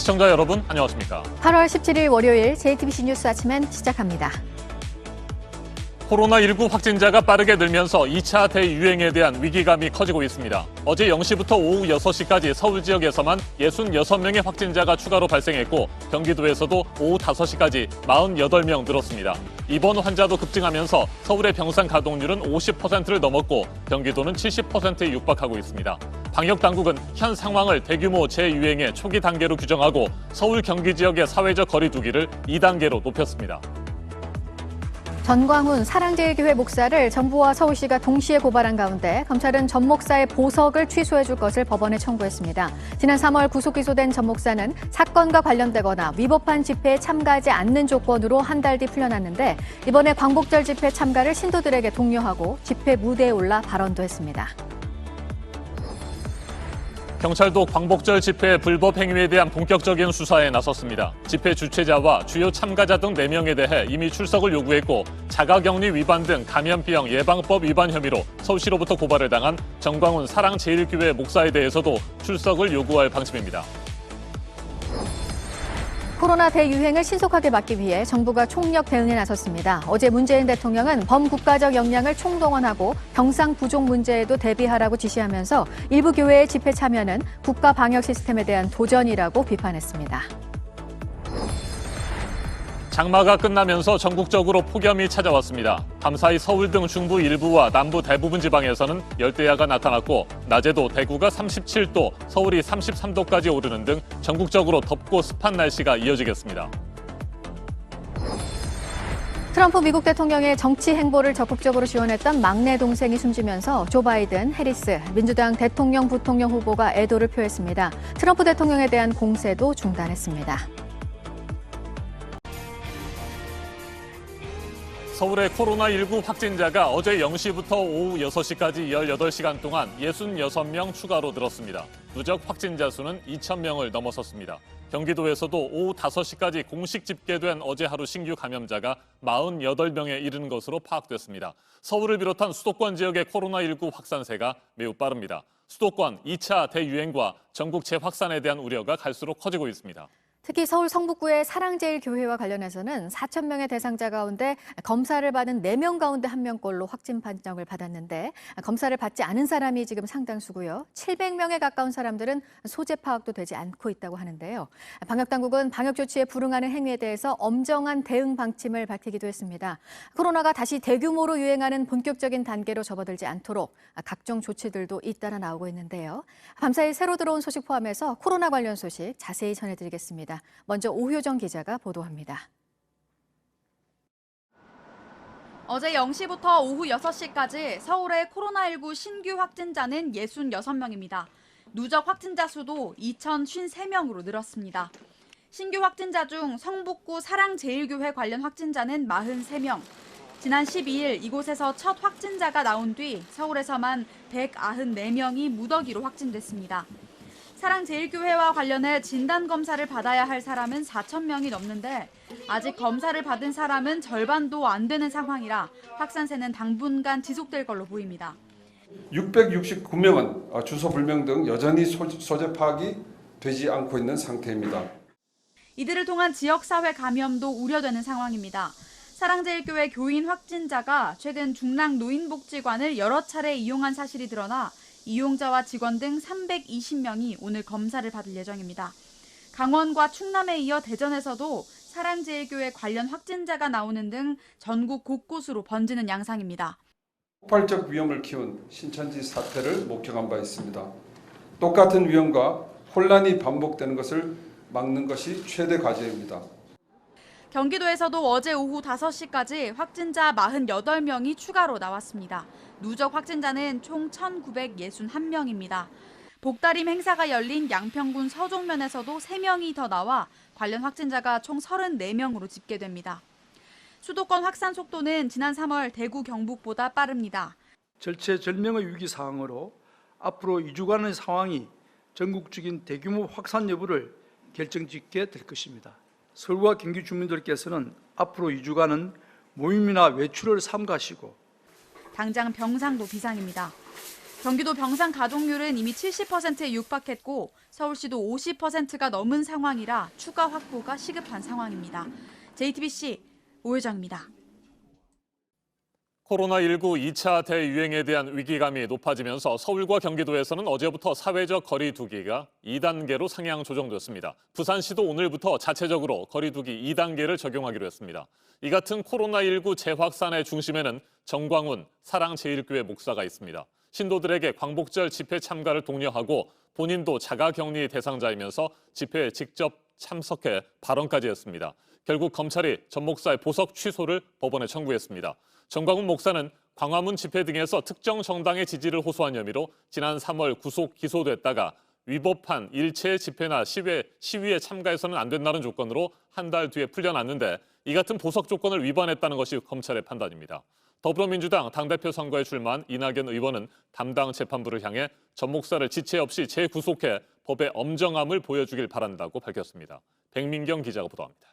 시청자 여러분, 안녕하십니까? 8월 17일 월요일 JTBC 뉴스 아침엔 시작합니다. 코로나19 확진자가 빠르게 늘면서 2차 대유행에 대한 위기감이 커지고 있습니다. 어제 0시부터 오후 6시까지 서울 지역에서만 66명의 확진자가 추가로 발생했고 경기도에서도 오후 5시까지 48명 늘었습니다. 입원 환자도 급증하면서 서울의 병상 가동률은 50%를 넘었고 경기도는 70%에 육박하고 있습니다. 방역당국은 현 상황을 대규모 재유행의 초기 단계로 규정하고 서울 경기 지역의 사회적 거리 두기를 2단계로 높였습니다. 전광훈 사랑제일교회 목사를 정부와 서울시가 동시에 고발한 가운데 검찰은 전 목사의 보석을 취소해 줄 것을 법원에 청구했습니다. 지난 3월 구속 기소된 전 목사는 사건과 관련되거나 위법한 집회에 참가하지 않는 조건으로 한 달 뒤 풀려났는데 이번에 광복절 집회 참가를 신도들에게 독려하고 집회 무대에 올라 발언도 했습니다. 경찰도 광복절 집회 불법 행위에 대한 본격적인 수사에 나섰습니다. 집회 주최자와 주요 참가자 등 4명에 대해 이미 출석을 요구했고 자가격리 위반 등 감염병 예방법 위반 혐의로 서울시로부터 고발을 당한 전광훈 사랑제일교회 목사에 대해서도 출석을 요구할 방침입니다. 코로나 대유행을 신속하게 막기 위해 정부가 총력 대응에 나섰습니다. 어제 문재인 대통령은 범국가적 역량을 총동원하고 병상 부족 문제에도 대비하라고 지시하면서 일부 교회의 집회 참여는 국가 방역 시스템에 대한 도전이라고 비판했습니다. 장마가 끝나면서 전국적으로 폭염이 찾아왔습니다. 밤사이 서울 등 중부 일부와 남부 대부분 지방에서는 열대야가 나타났고 낮에도 대구가 37도, 서울이 33도까지 오르는 등 전국적으로 덥고 습한 날씨가 이어지겠습니다. 트럼프 미국 대통령의 정치 행보를 적극적으로 지원했던 막내 동생이 숨지면서 조 바이든, 해리스, 민주당 대통령, 부통령 후보가 애도를 표했습니다. 트럼프 대통령에 대한 공세도 중단했습니다. 서울의 코로나19 확진자가 어제 0시부터 오후 6시까지 18시간 동안 66명 추가로 늘었습니다. 누적 확진자 수는 2,000명을 넘어섰습니다. 경기도에서도 오후 5시까지 공식 집계된 어제 하루 신규 감염자가 48명에 이르는 것으로 파악됐습니다. 서울을 비롯한 수도권 지역의 코로나19 확산세가 매우 빠릅니다. 수도권 2차 대유행과 전국 재확산에 대한 우려가 갈수록 커지고 있습니다. 특히 서울 성북구의 사랑제일교회와 관련해서는 4,000명의 대상자 가운데 검사를 받은 4명 가운데 1명꼴로 확진 판정을 받았는데 검사를 받지 않은 사람이 지금 상당수고요. 700명에 가까운 사람들은 소재 파악도 되지 않고 있다고 하는데요. 방역당국은 방역 조치에 불응하는 행위에 대해서 엄정한 대응 방침을 밝히기도 했습니다. 코로나가 다시 대규모로 유행하는 본격적인 단계로 접어들지 않도록 각종 조치들도 잇따라 나오고 있는데요. 밤사이 새로 들어온 소식 포함해서 코로나 관련 소식 자세히 전해드리겠습니다. 먼저 오효정 기자가 보도합니다. 어제 0시부터 오후 6시까지 서울의 코로나19 신규 확진자는 66명입니다. 누적 확진자 수도 2,053명으로 늘었습니다. 신규 확진자 중 성북구 사랑제일교회 관련 확진자는 43명. 지난 12일 이곳에서 첫 확진자가 나온 뒤 서울에서만 194명이 무더기로 확진됐습니다. 사랑제일교회와 관련해 진단검사를 받아야 할 사람은 4,000명이 넘는데 아직 검사를 받은 사람은 절반도 안 되는 상황이라 확산세는 당분간 지속될 걸로 보입니다. 669명은 주소 불명 등 여전히 소재 파악이 되지 않고 있는 상태입니다. 이들을 통한 지역사회 감염도 우려되는 상황입니다. 사랑제일교회 교인 확진자가 최근 중랑 노인복지관을 여러 차례 이용한 사실이 드러나 이용자와 직원 등 320명이 오늘 검사를 받을 예정입니다. 강원과 충남에 이어 대전에서도 사랑제일교회 관련 확진자가 나오는 등 전국 곳곳으로 번지는 양상입니다. 폭발적 위험을 키운 신천지 사태를 목격한 바 있습니다. 똑같은 위험과 혼란이 반복되는 것을 막는 것이 최대 과제입니다. 경기도에서도 어제 오후 5시까지 확진자 48명이 추가로 나왔습니다. 누적 확진자는 총 1,961명입니다. 복다림 행사가 열린 양평군 서종면에서도 3명이 더 나와 관련 확진자가 총 34명으로 집계됩니다. 수도권 확산 속도는 지난 3월 대구 경북보다 빠릅니다. 절체절명의 위기 상황으로 앞으로 2주간의 상황이 전국적인 대규모 확산 여부를 결정짓게 될 것입니다. 서울과 경기 주민들께서는 앞으로 2주간은 모임이나 외출을 삼가시고 당장 병상도 비상입니다. 경기도 병상 가동률은 이미 70%에 육박했고 서울시도 50%가 넘은 상황이라 추가 확보가 시급한 상황입니다. JTBC 오혜정입니다. 코로나19 2차 대유행에 대한 위기감이 높아지면서 서울과 경기도에서는 어제부터 사회적 거리 두기가 2단계로 상향 조정됐습니다. 부산시도 오늘부터 자체적으로 거리 두기 2단계를 적용하기로 했습니다. 이 같은 코로나19 재확산의 중심에는 정광훈 사랑제일교회 목사가 있습니다. 신도들에게 광복절 집회 참가를 독려하고 본인도 자가격리 대상자이면서 집회에 직접 참석해 발언까지 했습니다. 결국 검찰이 전 목사의 보석 취소를 법원에 청구했습니다. 정광훈 목사는 광화문 집회 등에서 특정 정당의 지지를 호소한 혐의로 지난 3월 구속 기소됐다가 위법한 일체 집회나 시위에 참가해서는 안 된다는 조건으로 한 달 뒤에 풀려났는데 이 같은 보석 조건을 위반했다는 것이 검찰의 판단입니다. 더불어민주당 당대표 선거에 출마한 이낙연 의원은 담당 재판부를 향해 전 목사를 지체 없이 재구속해 법의 엄정함을 보여주길 바란다고 밝혔습니다. 백민경 기자가 보도합니다.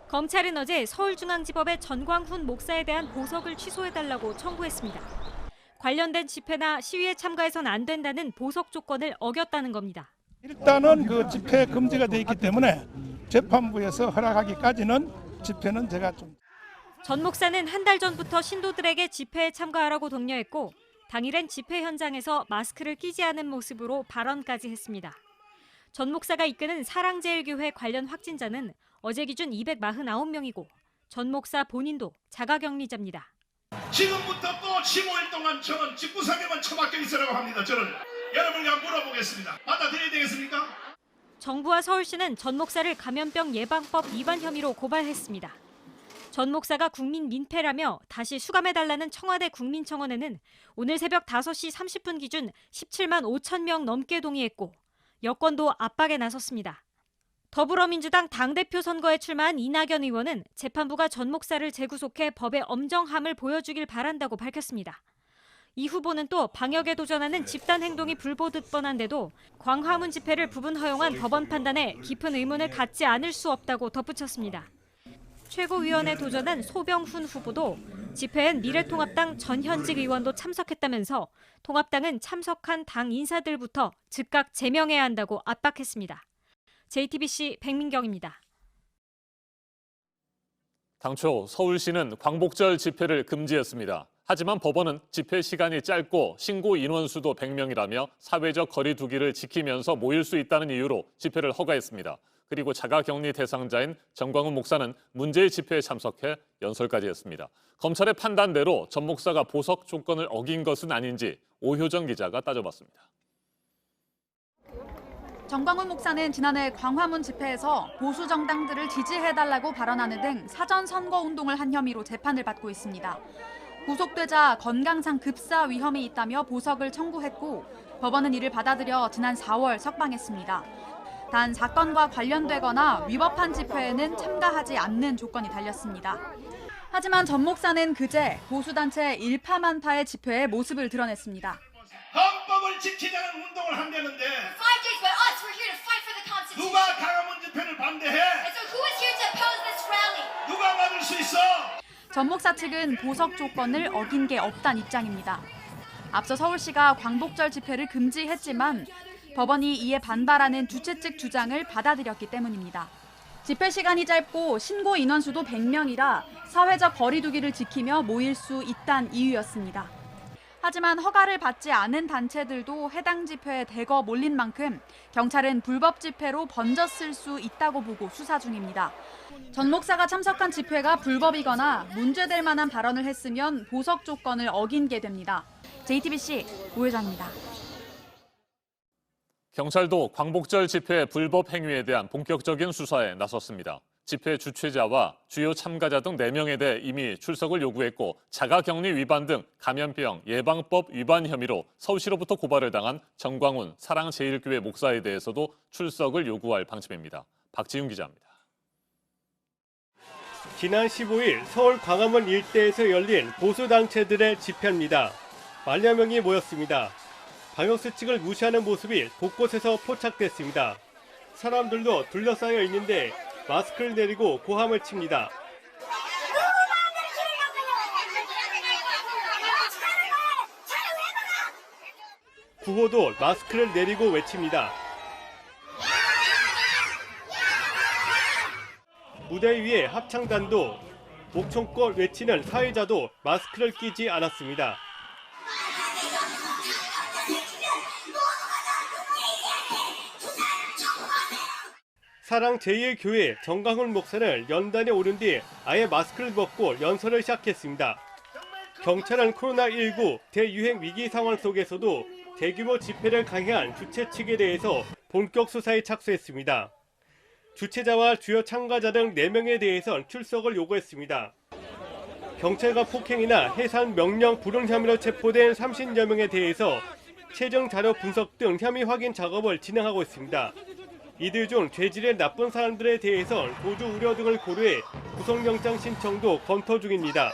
검찰은 어제 서울중앙지법에 전광훈 목사에 대한 보석을 취소해달라고 청구했습니다. 관련된 집회나 시위에 참가해서는 안 된다는 보석 조건을 어겼다는 겁니다. 일단은 그 집회 금지가 돼 있기 때문에 재판부에서 허락하기까지는 집회는 제가 좀. 전 목사는 한 달 전부터 신도들에게 집회에 참가하라고 독려했고 당일엔 집회 현장에서 마스크를 끼지 않은 모습으로 발언까지 했습니다. 전 목사가 이끄는 사랑제일교회 관련 확진자는 어제 기준 249명이고 전 목사 본인도 자가격리자입니다. 지금부터 또 15일 동안 저는 집구석에만 처박혀 있으라고 합니다. 저는 여러분과 물어보겠습니다. 받아들여야 되겠습니까? 정부와 서울시는 전 목사를 감염병 예방법 위반 혐의로 고발했습니다. 전 목사가 국민 민폐라며 다시 수감해달라는 청와대 국민청원에는 오늘 새벽 5시 30분 기준 17만 5천 명 넘게 동의했고 여권도 압박에 나섰습니다. 더불어민주당 당대표 선거에 출마한 이낙연 의원은 재판부가 전 목사를 재구속해 법의 엄정함을 보여주길 바란다고 밝혔습니다. 이 후보는 또 방역에 도전하는 집단 행동이 불보듯 뻔한데도 광화문 집회를 부분 허용한 법원 판단에 깊은 의문을 갖지 않을 수 없다고 덧붙였습니다. 최고위원에 도전한 소병훈 후보도 집회엔 미래통합당 전현직 의원도 참석했다면서 통합당은 참석한 당 인사들부터 즉각 제명해야 한다고 압박했습니다. JTBC 백민경입니다. 당초 서울시는 광복절 집회를 금지했습니다. 하지만 법원은 집회 시간이 짧고 신고 인원 수도 100명이라며 사회적 거리 두기를 지키면서 모일 수 있다는 이유로 집회를 허가했습니다. 그리고 자가격리 대상자인 정광훈 목사는 문제의 집회에 참석해 연설까지 했습니다. 검찰의 판단대로 전 목사가 보석 조건을 어긴 것은 아닌지 오효정 기자가 따져봤습니다. 정광훈 목사는 지난해 광화문 집회에서 보수 정당들을 지지해달라고 발언하는 등 사전 선거 운동을 한 혐의로 재판을 받고 있습니다. 구속되자 건강상 급사 위험이 있다며 보석을 청구했고 법원은 이를 받아들여 지난 4월 석방했습니다. 단 사건과 관련되거나 위법한 집회에는 참가하지 않는 조건이 달렸습니다. 하지만 전 목사는 그제 보수단체 일파만파의 집회에 모습을 드러냈습니다. 헌법을 지키자는 운동을 한다는데 누가 광화문 집회를 반대해? 누가 막을 수 있어? 전 목사 측은 보석 조건을 어긴 게 없다는 입장입니다. 앞서 서울시가 광복절 집회를 금지했지만 법원이 이에 반발하는 주최 측 주장을 받아들였기 때문입니다. 집회 시간이 짧고 신고 인원수도 100명이라 사회적 거리 두기를 지키며 모일 수 있다는 이유였습니다. 하지만 허가를 받지 않은 단체들도 해당 집회에 대거 몰린 만큼 경찰은 불법 집회로 번졌을 수 있다고 보고 수사 중입니다. 전 목사가 참석한 집회가 불법이거나 문제될 만한 발언을 했으면 보석 조건을 어긴 게 됩니다. JTBC 오혜정입니다. 경찰도 광복절 집회 불법 행위에 대한 본격적인 수사에 나섰습니다. 집회 주최자와 주요 참가자 등 4명에 대해 이미 출석을 요구했고 자가격리 위반 등 감염병 예방법 위반 혐의로 서울시로부터 고발을 당한 정광훈 사랑제일교회 목사에 대해서도 출석을 요구할 방침입니다. 박지윤 기자입니다. 지난 15일 서울 광화문 일대에서 열린 보수단체들의 집회입니다. 만여 명이 모였습니다. 방역수칙을 무시하는 모습이 곳곳에서 포착됐습니다. 사람들도 둘러싸여 있는데 마스크를 내리고 고함을 칩니다. 구호도 마스크를 내리고 외칩니다. 무대 위에 합창단도 목청껏 외치는 사회자도 마스크를 끼지 않았습니다. 사랑제일교회 정광훈 목사는 연단에 오른 뒤 아예 마스크를 벗고 연설을 시작했습니다. 경찰은 코로나19 대유행 위기 상황 속에서도 대규모 집회를 강행한 주최 측에 대해서 본격 수사에 착수했습니다. 주최자와 주요 참가자 등 4명에 대해선 출석을 요구했습니다. 경찰과 폭행이나 해산 명령 불응 혐의로 체포된 30여 명에 대해서 최종 자료 분석 등 혐의 확인 작업을 진행하고 있습니다. 이들 중 죄질의 나쁜 사람들에 대해선 도주 우려 등을 고려해 구속영장 신청도 검토 중입니다.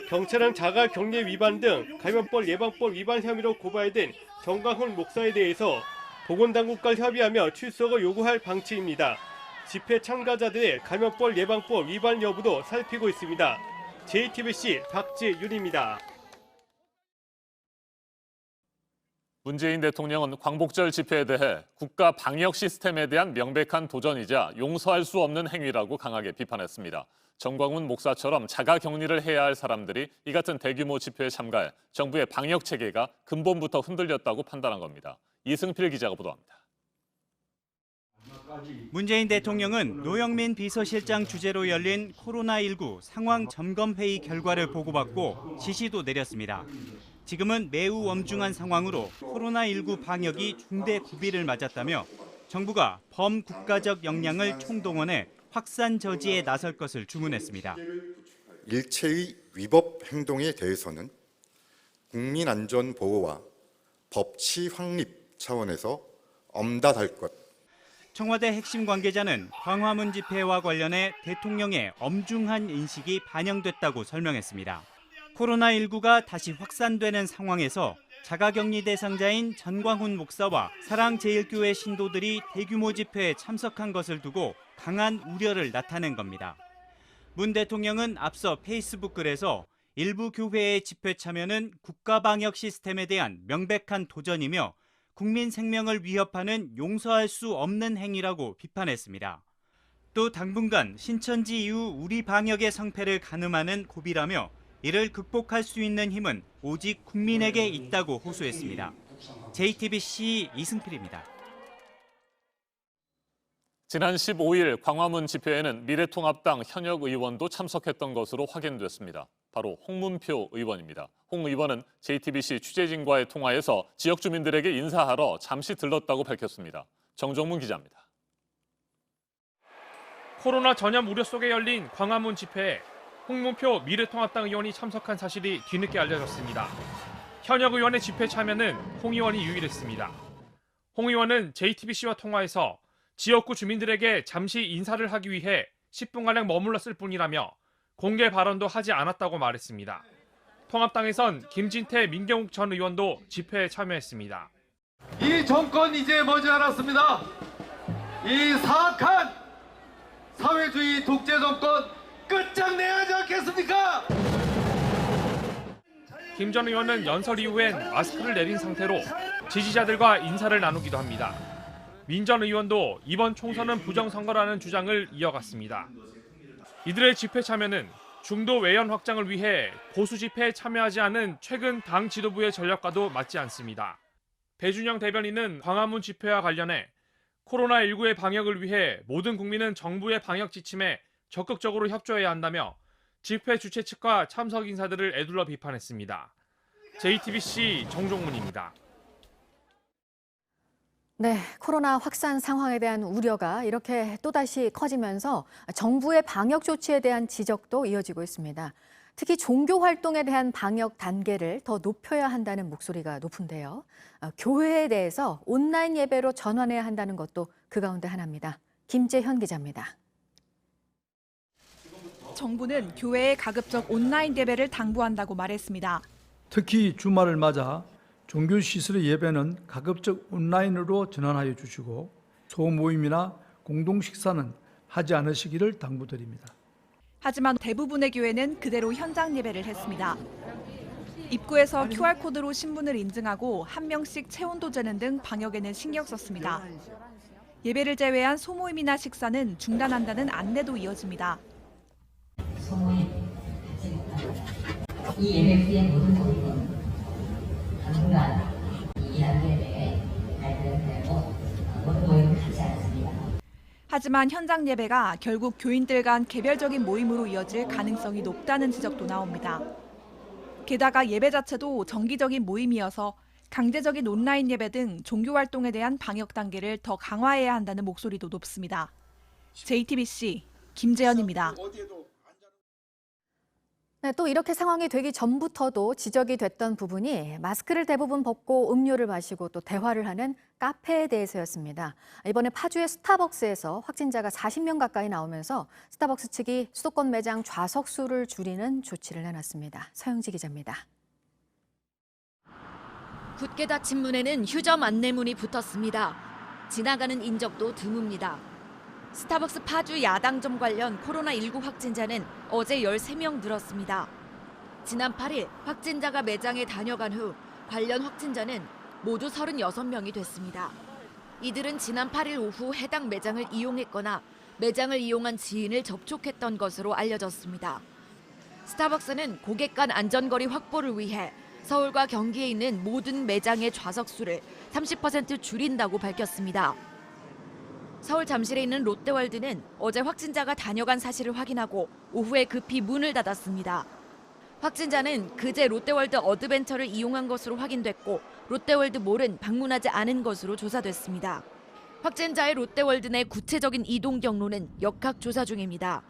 경찰은 자가 격리 위반 등 감염병 예방법 위반 혐의로 고발된 정광훈 목사에 대해서 보건당국과 협의하며 출석을 요구할 방침입니다. 집회 참가자들의 감염병 예방법 위반 여부도 살피고 있습니다. JTBC 박지윤입니다. 문재인 대통령은 광복절 집회에 대해 국가 방역 시스템에 대한 명백한 도전이자 용서할 수 없는 행위라고 강하게 비판했습니다. 정광훈 목사처럼 자가 격리를 해야 할 사람들이 이 같은 대규모 집회에 참가해 정부의 방역 체계가 근본부터 흔들렸다고 판단한 겁니다. 이승필 기자가 보도합니다. 문재인 대통령은 노영민 비서실장 주재로 열린 코로나19 상황 점검 회의 결과를 보고받고 지시도 내렸습니다. 지금은 매우 엄중한 상황으로 코로나19 방역이 중대 고비를 맞았다며 정부가 범국가적 역량을 총동원해 확산 저지에 나설 것을 주문했습니다. 일체의 위법 행동에 대해서는 국민 안전 보호와 법치 확립 차원에서 엄단할 것. 청와대 핵심 관계자는 광화문 집회와 관련해 대통령의 엄중한 인식이 반영됐다고 설명했습니다. 코로나19가 다시 확산되는 상황에서 자가격리 대상자인 전광훈 목사와 사랑제일교회 신도들이 대규모 집회에 참석한 것을 두고 강한 우려를 나타낸 겁니다. 문 대통령은 앞서 페이스북 글에서 일부 교회의 집회 참여는 국가 방역 시스템에 대한 명백한 도전이며 국민 생명을 위협하는 용서할 수 없는 행위라고 비판했습니다. 또 당분간 신천지 이후 우리 방역의 성패를 가늠하는 고비라며 이를 극복할 수 있는 힘은 오직 국민에게 있다고 호소했습니다. JTBC 이승필입니다. 지난 15일 광화문 집회에는 미래통합당 현역 의원도 참석했던 것으로 확인됐습니다. 바로 홍문표 의원입니다. 홍 의원은 JTBC 취재진과의 통화에서 지역 주민들에게 인사하러 잠시 들렀다고 밝혔습니다. 정정문 기자입니다. 코로나 전염 우려 속에 열린 광화문 집회에 홍문표 미래통합당 의원이 참석한 사실이 뒤늦게 알려졌습니다. 현역 의원의 집회 참여는 홍 의원이 유일했습니다. 홍 의원은 JTBC와 통화에서 지역구 주민들에게 잠시 인사를 하기 위해 10분가량 머물렀을 뿐이라며 공개 발언도 하지 않았다고 말했습니다. 통합당에선 김진태 민경욱 전 의원도 집회에 참여했습니다. 이 정권 이제 머지않았습니다. 이 사악한 사회주의 독재 정권 끝장내야 하지 않겠습니까? 김 전 의원은 연설 이후엔 마스크를 내린 상태로 지지자들과 인사를 나누기도 합니다. 민 전 의원도 이번 총선은 부정선거라는 주장을 이어갔습니다. 이들의 집회 참여는 중도 외연 확장을 위해 보수 집회에 참여하지 않은 최근 당 지도부의 전략과도 맞지 않습니다. 배준영 대변인은 광화문 집회와 관련해 코로나19의 방역을 위해 모든 국민은 정부의 방역 지침에 적극적으로 협조해야 한다며 집회 주최 측과 참석 인사들을 에둘러 비판했습니다. JTBC 정종문입니다. 네, 코로나 확산 상황에 대한 우려가 이렇게 또다시 커지면서 정부의 방역 조치에 대한 지적도 이어지고 있습니다. 특히 종교 활동에 대한 방역 단계를 더 높여야 한다는 목소리가 높은데요. 교회에 대해서 온라인 예배로 전환해야 한다는 것도 그 가운데 하나입니다. 김재현 기자입니다. 정부는 교회의 가급적 온라인 예배를 당부한다고 말했습니다. 특히 주말을 맞아 종교시설의 예배는 가급적 온라인으로 전환하여 주시고 소모임이나 공동식사는 하지 않으시기를 당부드립니다. 하지만 대부분의 교회는 그대로 현장 예배를 했습니다. 입구에서 QR코드로 신분을 인증하고 한 명씩 체온도 재는 등 방역에는 신경 썼습니다. 예배를 제외한 소모임이나 식사는 중단한다는 안내도 이어집니다. 소모임 이 예배 후의 모든 모임은 당분간 이 예배에 발표되고 모든 모임을 하지 않습니다. 하지만 현장 예배가 결국 교인들 간 개별적인 모임으로 이어질 가능성이 높다는 지적도 나옵니다. 게다가 예배 자체도 정기적인 모임이어서 강제적인 온라인 예배 등 종교 활동에 대한 방역 단계를 더 강화해야 한다는 목소리도 높습니다. JTBC 김재현입니다. 네, 또 이렇게 상황이 되기 전부터도 지적이 됐던 부분이 마스크를 대부분 벗고 음료를 마시고 또 대화를 하는 카페에 대해서였습니다. 이번에 파주의 스타벅스에서 확진자가 40명 가까이 나오면서 스타벅스 측이 수도권 매장 좌석수를 줄이는 조치를 내놨습니다. 서영지 기자입니다. 굳게 닫힌 문에는 휴점 안내문이 붙었습니다. 지나가는 인적도 드뭅니다. 스타벅스 파주 야당점 관련 코로나19 확진자는 어제 13명 늘었습니다. 지난 8일 확진자가 매장에 다녀간 후 관련 확진자는 모두 36명이 됐습니다. 이들은 지난 8일 오후 해당 매장을 이용했거나 매장을 이용한 지인을 접촉했던 것으로 알려졌습니다. 스타벅스는 고객 간 안전거리 확보를 위해 서울과 경기에 있는 모든 매장의 좌석수를 30% 줄인다고 밝혔습니다. 서울 잠실에 있는 롯데월드는 어제 확진자가 다녀간 사실을 확인하고 오후에 급히 문을 닫았습니다. 확진자는 그제 롯데월드 어드벤처를 이용한 것으로 확인됐고 롯데월드몰은 방문하지 않은 것으로 조사됐습니다. 확진자의 롯데월드 내 구체적인 이동 경로는 역학 조사 중입니다.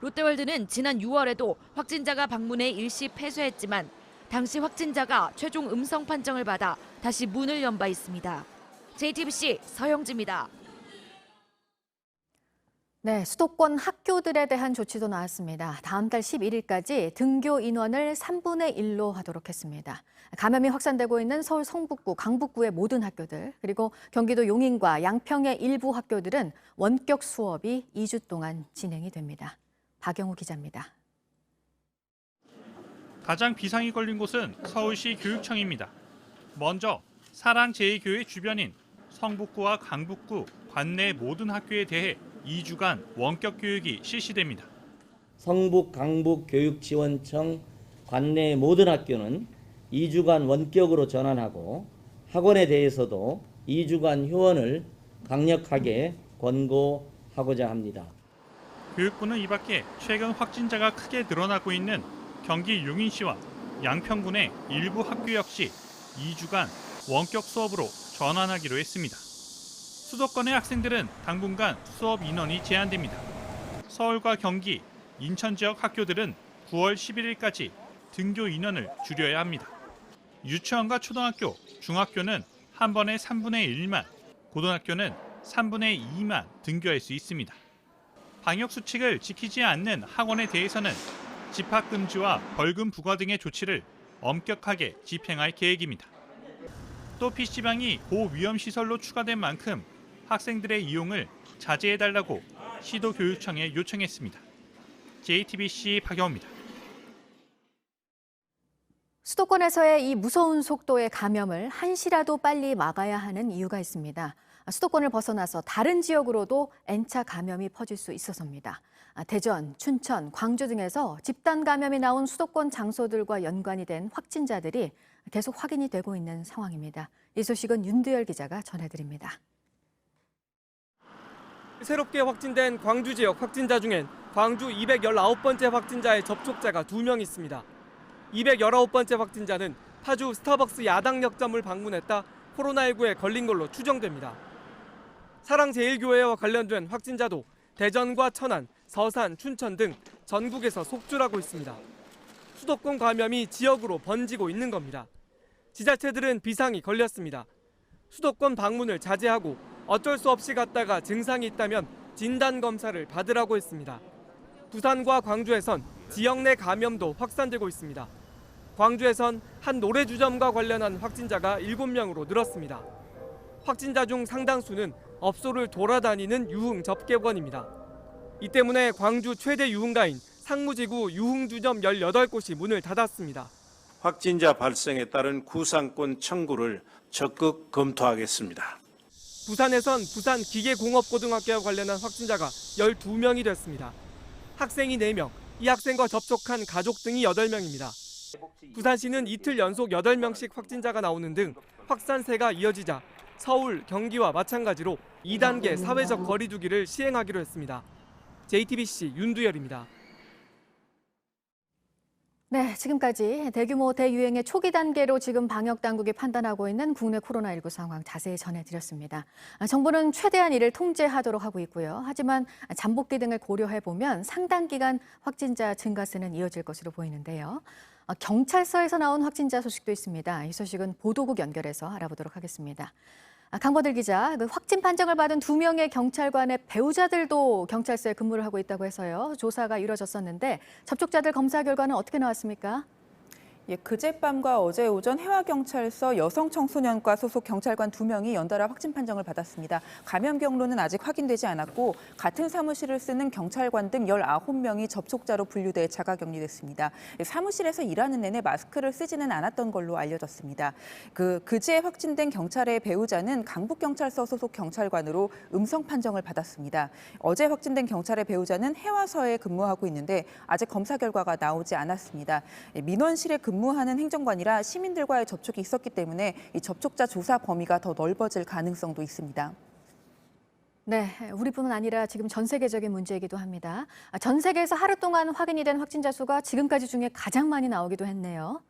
롯데월드는 지난 6월에도 확진자가 방문해 일시 폐쇄했지만 당시 확진자가 최종 음성 판정을 받아 다시 문을 연 바 있습니다. JTBC 서영지입니다. 네, 수도권 학교들에 대한 조치도 나왔습니다. 다음 달 11일까지 등교 인원을 3분의 1로 하도록 했습니다. 감염이 확산되고 있는 서울 성북구, 강북구의 모든 학교들, 그리고 경기도 용인과 양평의 일부 학교들은 원격 수업이 2주 동안 진행이 됩니다. 박영우 기자입니다. 가장 비상이 걸린 곳은 서울시 교육청입니다. 먼저 사랑제일교회 주변인 성북구와 강북구, 관내 모든 학교에 대해 2주간 원격 교육이 실시됩니다. 성북, 강북 교육지원청 관내 모든 학교는 2주간 원격으로 전환하고 학원에 대해서도 2주간 휴원을 강력하게 권고하고자 합니다. 교육부는 이 밖에 최근 확진자가 크게 늘어나고 있는 경기 용인시와 양평군의 일부 학교 역시 2주간 원격 수업으로 전환하기로 했습니다. 수도권의 학생들은 당분간 수업 인원이 제한됩니다. 서울과 경기, 인천 지역 학교들은 9월 11일까지 등교 인원을 줄여야 합니다. 유치원과 초등학교, 중학교는 한 번에 3분의 1만, 고등학교는 3분의 2만 등교할 수 있습니다. 방역 수칙을 지키지 않는 학원에 대해서는 집합 금지와 벌금 부과 등의 조치를 엄격하게 집행할 계획입니다. 또 PC방이 고위험 시설로 추가된 만큼 학생들의 이용을 자제해달라고 시도교육청에 요청했습니다. JTBC 박영우입니다. 수도권에서의 이 무서운 속도의 감염을 한시라도 빨리 막아야 하는 이유가 있습니다. 수도권을 벗어나서 다른 지역으로도 N차 감염이 퍼질 수 있어서입니다. 대전, 춘천, 광주 등에서 집단 감염이 나온 수도권 장소들과 연관이 된 확진자들이 계속 확인이 되고 있는 상황입니다. 이 소식은 윤두열 기자가 전해드립니다. 새롭게 확진된 광주 지역 확진자 중엔 광주 219번째 확진자의 접촉자가 2명 있습니다. 219번째 확진자는 파주 스타벅스 야당역점을 방문했다 코로나19에 걸린 걸로 추정됩니다. 사랑제일교회와 관련된 확진자도 대전과 천안, 서산, 춘천 등 전국에서 속출하고 있습니다. 수도권 감염이 지역으로 번지고 있는 겁니다. 지자체들은 비상이 걸렸습니다. 수도권 방문을 자제하고 어쩔 수 없이 갔다가 증상이 있다면 진단검사를 받으라고 했습니다. 부산과 광주에선 지역 내 감염도 확산되고 있습니다. 광주에선 한 노래주점과 관련한 확진자가 7명으로 늘었습니다. 확진자 중 상당수는 업소를 돌아다니는 유흥 접객원입니다. 이 때문에 광주 최대 유흥가인 상무지구 유흥주점 18곳이 문을 닫았습니다. 확진자 발생에 따른 구상권 청구를 적극 검토하겠습니다. 부산에선 부산 기계공업고등학교와 관련한 확진자가 12명이 됐습니다. 학생이 4명, 이 학생과 접촉한 가족 등이 8명입니다. 부산시는 이틀 연속 8명씩 확진자가 나오는 등 확산세가 이어지자 서울, 경기와 마찬가지로 2단계 사회적 거리 두기를 시행하기로 했습니다. JTBC 윤두열입니다. 네, 지금까지 대규모 대유행의 초기 단계로 지금 방역 당국이 판단하고 있는 국내 코로나19 상황 자세히 전해드렸습니다. 정부는 최대한 이를 통제하도록 하고 있고요. 하지만 잠복기 등을 고려해보면 상당 기간 확진자 증가세는 이어질 것으로 보이는데요. 경찰서에서 나온 확진자 소식도 있습니다. 이 소식은 보도국 연결해서 알아보도록 하겠습니다. 강버들 기자, 확진 판정을 받은 2명의 경찰관의 배우자들도 경찰서에 근무를 하고 있다고 해서요. 조사가 이루어졌었는데 접촉자들 검사 결과는 어떻게 나왔습니까? 예, 그젯밤과 어제 오전 해화경찰서 여성청소년과 소속 경찰관 2명이 연달아 확진 판정을 받았습니다. 감염 경로는 아직 확인되지 않았고 같은 사무실을 쓰는 경찰관 등 19명이 접촉자로 분류돼 자가격리됐습니다. 사무실에서 일하는 내내 마스크를 쓰지는 않았던 걸로 알려졌습니다. 그제 확진된 경찰의 배우자는 강북경찰서 소속 경찰관으로 음성 판정을 받았습니다. 어제 확진된 경찰의 배우자는 해화서에 근무하고 있는데 아직 검사 결과가 나오지 않았습니다. 민원실에 근무하는 행정관이라 시민들과의 접촉이 있었기 때문에 이 접촉자 조사 범위가 더 넓어질 가능성도 있습니다. 네, 우리뿐만 아니라 지금 전 세계적인 문제이기도 합니다. 전 세계에서 하루 동안 확인이 된 확진자 수가 지금까지 중에 가장 많이 나오기도 했네요.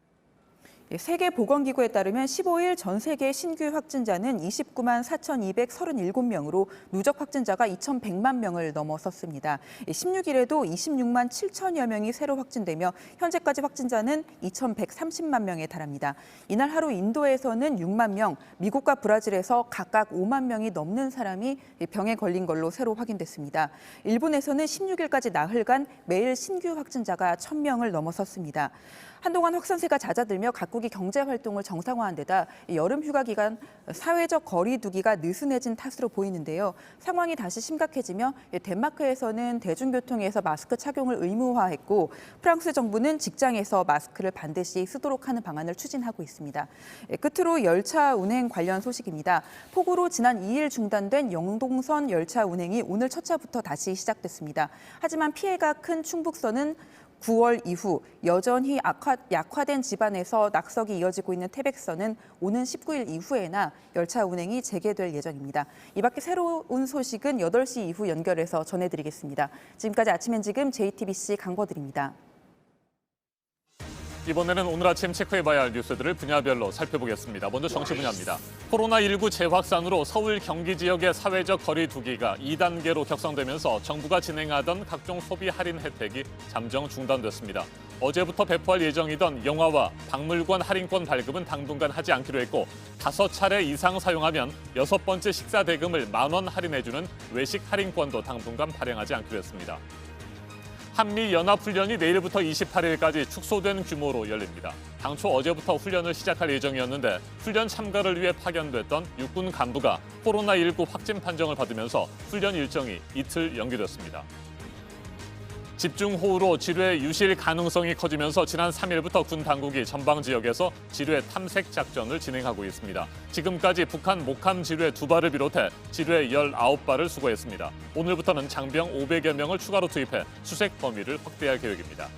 세계보건기구에 따르면 15일 전 세계 신규 확진자는 29만 4,237명으로 누적 확진자가 2,100만 명을 넘어섰습니다. 16일에도 26만 7천여 명이 새로 확진되며 현재까지 확진자는 2,130만 명에 달합니다. 이날 하루 인도에서는 6만 명, 미국과 브라질에서 각각 5만 명이 넘는 사람이 병에 걸린 걸로 새로 확인됐습니다. 일본에서는 16일까지 나흘간 매일 신규 확진자가 1,000명을 넘어섰습니다. 한동안 확산세가 잦아들며 각국이 경제 활동을 정상화한 데다 여름 휴가 기간 사회적 거리 두기가 느슨해진 탓으로 보이는데요. 상황이 다시 심각해지며 덴마크에서는 대중교통에서 마스크 착용을 의무화했고 프랑스 정부는 직장에서 마스크를 반드시 쓰도록 하는 방안을 추진하고 있습니다. 끝으로 열차 운행 관련 소식입니다. 폭우로 지난 2일 중단된 영동선 열차 운행이 오늘 첫 차부터 다시 시작됐습니다. 하지만 피해가 큰 충북선은 9월 이후 여전히 약화된 지반에서 낙석이 이어지고 있는 태백선은 오는 19일 이후에나 열차 운행이 재개될 예정입니다. 이 밖에 새로운 소식은 8시 이후 연결해서 전해드리겠습니다. 지금까지 아침 엔지금 JTBC 강버들입니다. 이번에는 오늘 아침 체크해봐야 할 뉴스들을 분야별로 살펴보겠습니다. 먼저 정치 분야입니다. 코로나19 재확산으로 서울, 경기 지역의 사회적 거리 두기가 2단계로 격상되면서 정부가 진행하던 각종 소비 할인 혜택이 잠정 중단됐습니다. 어제부터 배포할 예정이던 영화와 박물관 할인권 발급은 당분간 하지 않기로 했고 5차례 이상 사용하면 6번째 식사 대금을 10,000원 할인해주는 외식 할인권도 당분간 발행하지 않기로 했습니다. 한미연합훈련이 내일부터 28일까지 축소된 규모로 열립니다. 당초 어제부터 훈련을 시작할 예정이었는데 훈련 참가를 위해 파견됐던 육군 간부가 코로나19 확진 판정을 받으면서 훈련 일정이 이틀 연기됐습니다. 집중호우로 지뢰 유실 가능성이 커지면서 지난 3일부터 군 당국이 전방 지역에서 지뢰 탐색 작전을 진행하고 있습니다. 지금까지 북한 목함 지뢰 2발을 비롯해 지뢰 19발을 수거했습니다. 오늘부터는 장병 500여 명을 추가로 투입해 수색 범위를 확대할 계획입니다.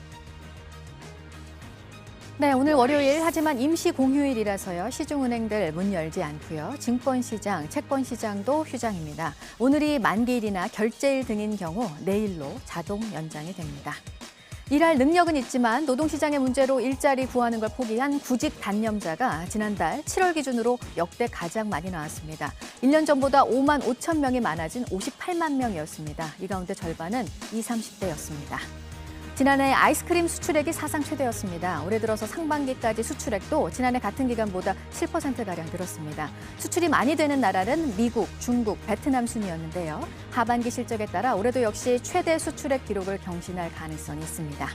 네, 오늘 월요일 하지만 임시 공휴일이라서요. 시중은행들 문 열지 않고요. 증권시장, 채권시장도 휴장입니다. 오늘이 만기일이나 결제일 등인 경우 내일로 자동 연장이 됩니다. 일할 능력은 있지만 노동시장의 문제로 일자리 구하는 걸 포기한 구직 단념자가 지난달 7월 기준으로 역대 가장 많이 나왔습니다. 1년 전보다 5만 5천 명이 많아진 58만 명이었습니다. 이 가운데 절반은 20, 30대였습니다. 지난해 아이스크림 수출액이 사상 최대였습니다. 올해 들어서 상반기까지 수출액도 지난해 같은 기간보다 7%가량 늘었습니다. 수출이 많이 되는 나라는 미국, 중국, 베트남 순이었는데요. 하반기 실적에 따라 올해도 역시 최대 수출액 기록을 경신할 가능성이 있습니다.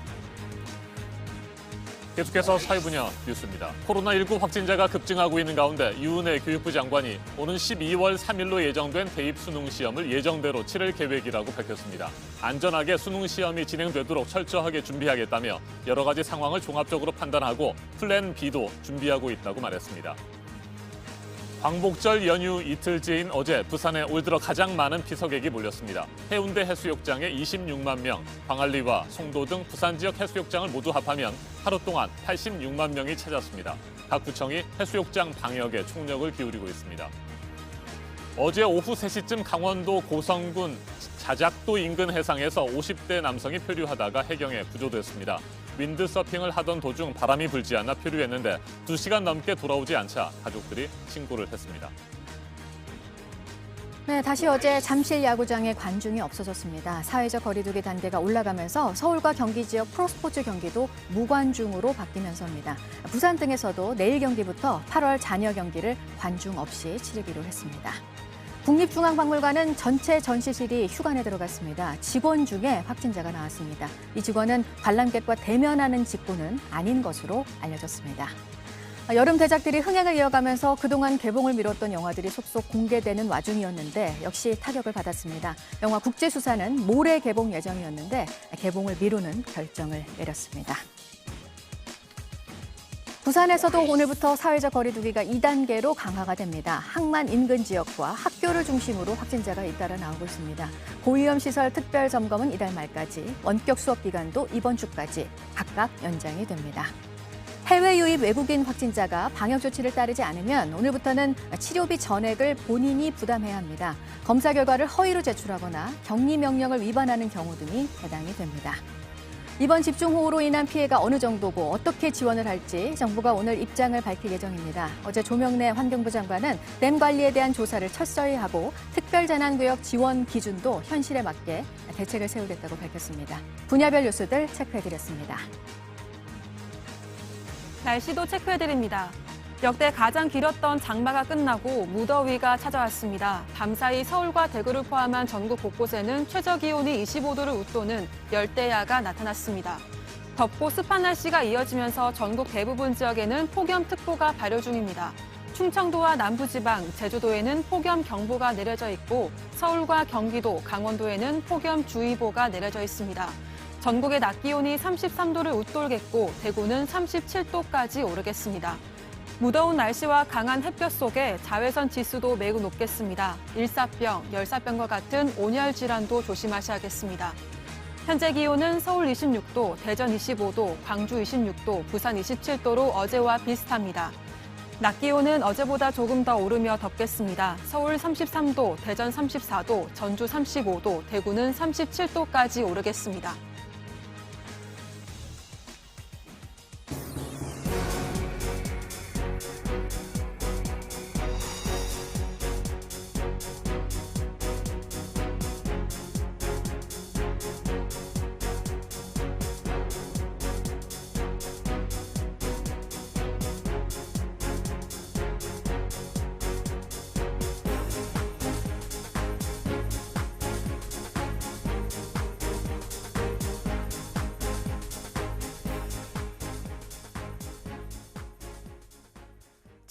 계속해서 사회 분야 뉴스입니다. 코로나19 확진자가 급증하고 있는 가운데 유은혜 교육부 장관이 오는 12월 3일로 예정된 대입 수능 시험을 예정대로 치를 계획이라고 밝혔습니다. 안전하게 수능 시험이 진행되도록 철저하게 준비하겠다며 여러 가지 상황을 종합적으로 판단하고 플랜 B도 준비하고 있다고 말했습니다. 광복절 연휴 이틀째인 어제 부산에 올 들어 가장 많은 피서객이 몰렸습니다. 해운대 해수욕장에 26만 명, 광안리와 송도 등 부산 지역 해수욕장을 모두 합하면 하루 동안 86만 명이 찾았습니다. 각 구청이 해수욕장 방역에 총력을 기울이고 있습니다. 어제 오후 3시쯤 강원도 고성군 자작도 인근 해상에서 50대 남성이 표류하다가 해경에 구조됐습니다. 윈드서핑을 하던 도중 바람이 불지 않아 표류했는데 2시간 넘게 돌아오지 않자 가족들이 신고를 했습니다. 네, 다시 어제 잠실 야구장에 관중이 없어졌습니다. 사회적 거리두기 단계가 올라가면서 서울과 경기 지역 프로스포츠 경기도 무관중으로 바뀌면서입니다. 부산 등에서도 내일 경기부터 8월 잔여 경기를 관중 없이 치르기로 했습니다. 국립중앙박물관은 전체 전시실이 휴관에 들어갔습니다. 직원 중에 확진자가 나왔습니다. 이 직원은 관람객과 대면하는 직구는 아닌 것으로 알려졌습니다. 여름 대작들이 흥행을 이어가면서 그동안 개봉을 미뤘던 영화들이 속속 공개되는 와중이었는데 역시 타격을 받았습니다. 영화 국제수사는 모레 개봉 예정이었는데 개봉을 미루는 결정을 내렸습니다. 부산에서도 오늘부터 사회적 거리두기가 2단계로 강화가 됩니다. 항만 인근 지역과 학교를 중심으로 확진자가 잇따라 나오고 있습니다. 고위험시설 특별 점검은 이달 말까지, 원격 수업 기간도 이번 주까지 각각 연장이 됩니다. 해외 유입 외국인 확진자가 방역 조치를 따르지 않으면 오늘부터는 치료비 전액을 본인이 부담해야 합니다. 검사 결과를 허위로 제출하거나 격리 명령을 위반하는 경우 등이 해당이 됩니다. 이번 집중호우로 인한 피해가 어느 정도고 어떻게 지원을 할지 정부가 오늘 입장을 밝힐 예정입니다. 어제 조명래 환경부 장관은 댐 관리에 대한 조사를 철저히 하고 특별재난구역 지원 기준도 현실에 맞게 대책을 세우겠다고 밝혔습니다. 분야별 뉴스들 체크해드렸습니다. 날씨도 체크해드립니다. 역대 가장 길었던 장마가 끝나고 무더위가 찾아왔습니다. 밤사이 서울과 대구를 포함한 전국 곳곳에는 최저기온이 25도를 웃도는 열대야가 나타났습니다. 덥고 습한 날씨가 이어지면서 전국 대부분 지역에는 폭염특보가 발효 중입니다. 충청도와 남부지방, 제주도에는 폭염경보가 내려져 있고 서울과 경기도, 강원도에는 폭염주의보가 내려져 있습니다. 전국의 낮 기온이 33도를 웃돌겠고 대구는 37도까지 오르겠습니다. 무더운 날씨와 강한 햇볕 속에 자외선 지수도 매우 높겠습니다. 일사병, 열사병과 같은 온열 질환도 조심하셔야겠습니다. 현재 기온은 서울 26도, 대전 25도, 광주 26도, 부산 27도로 어제와 비슷합니다. 낮 기온은 어제보다 조금 더 오르며 덥겠습니다. 서울 33도, 대전 34도, 전주 35도, 대구는 37도까지 오르겠습니다.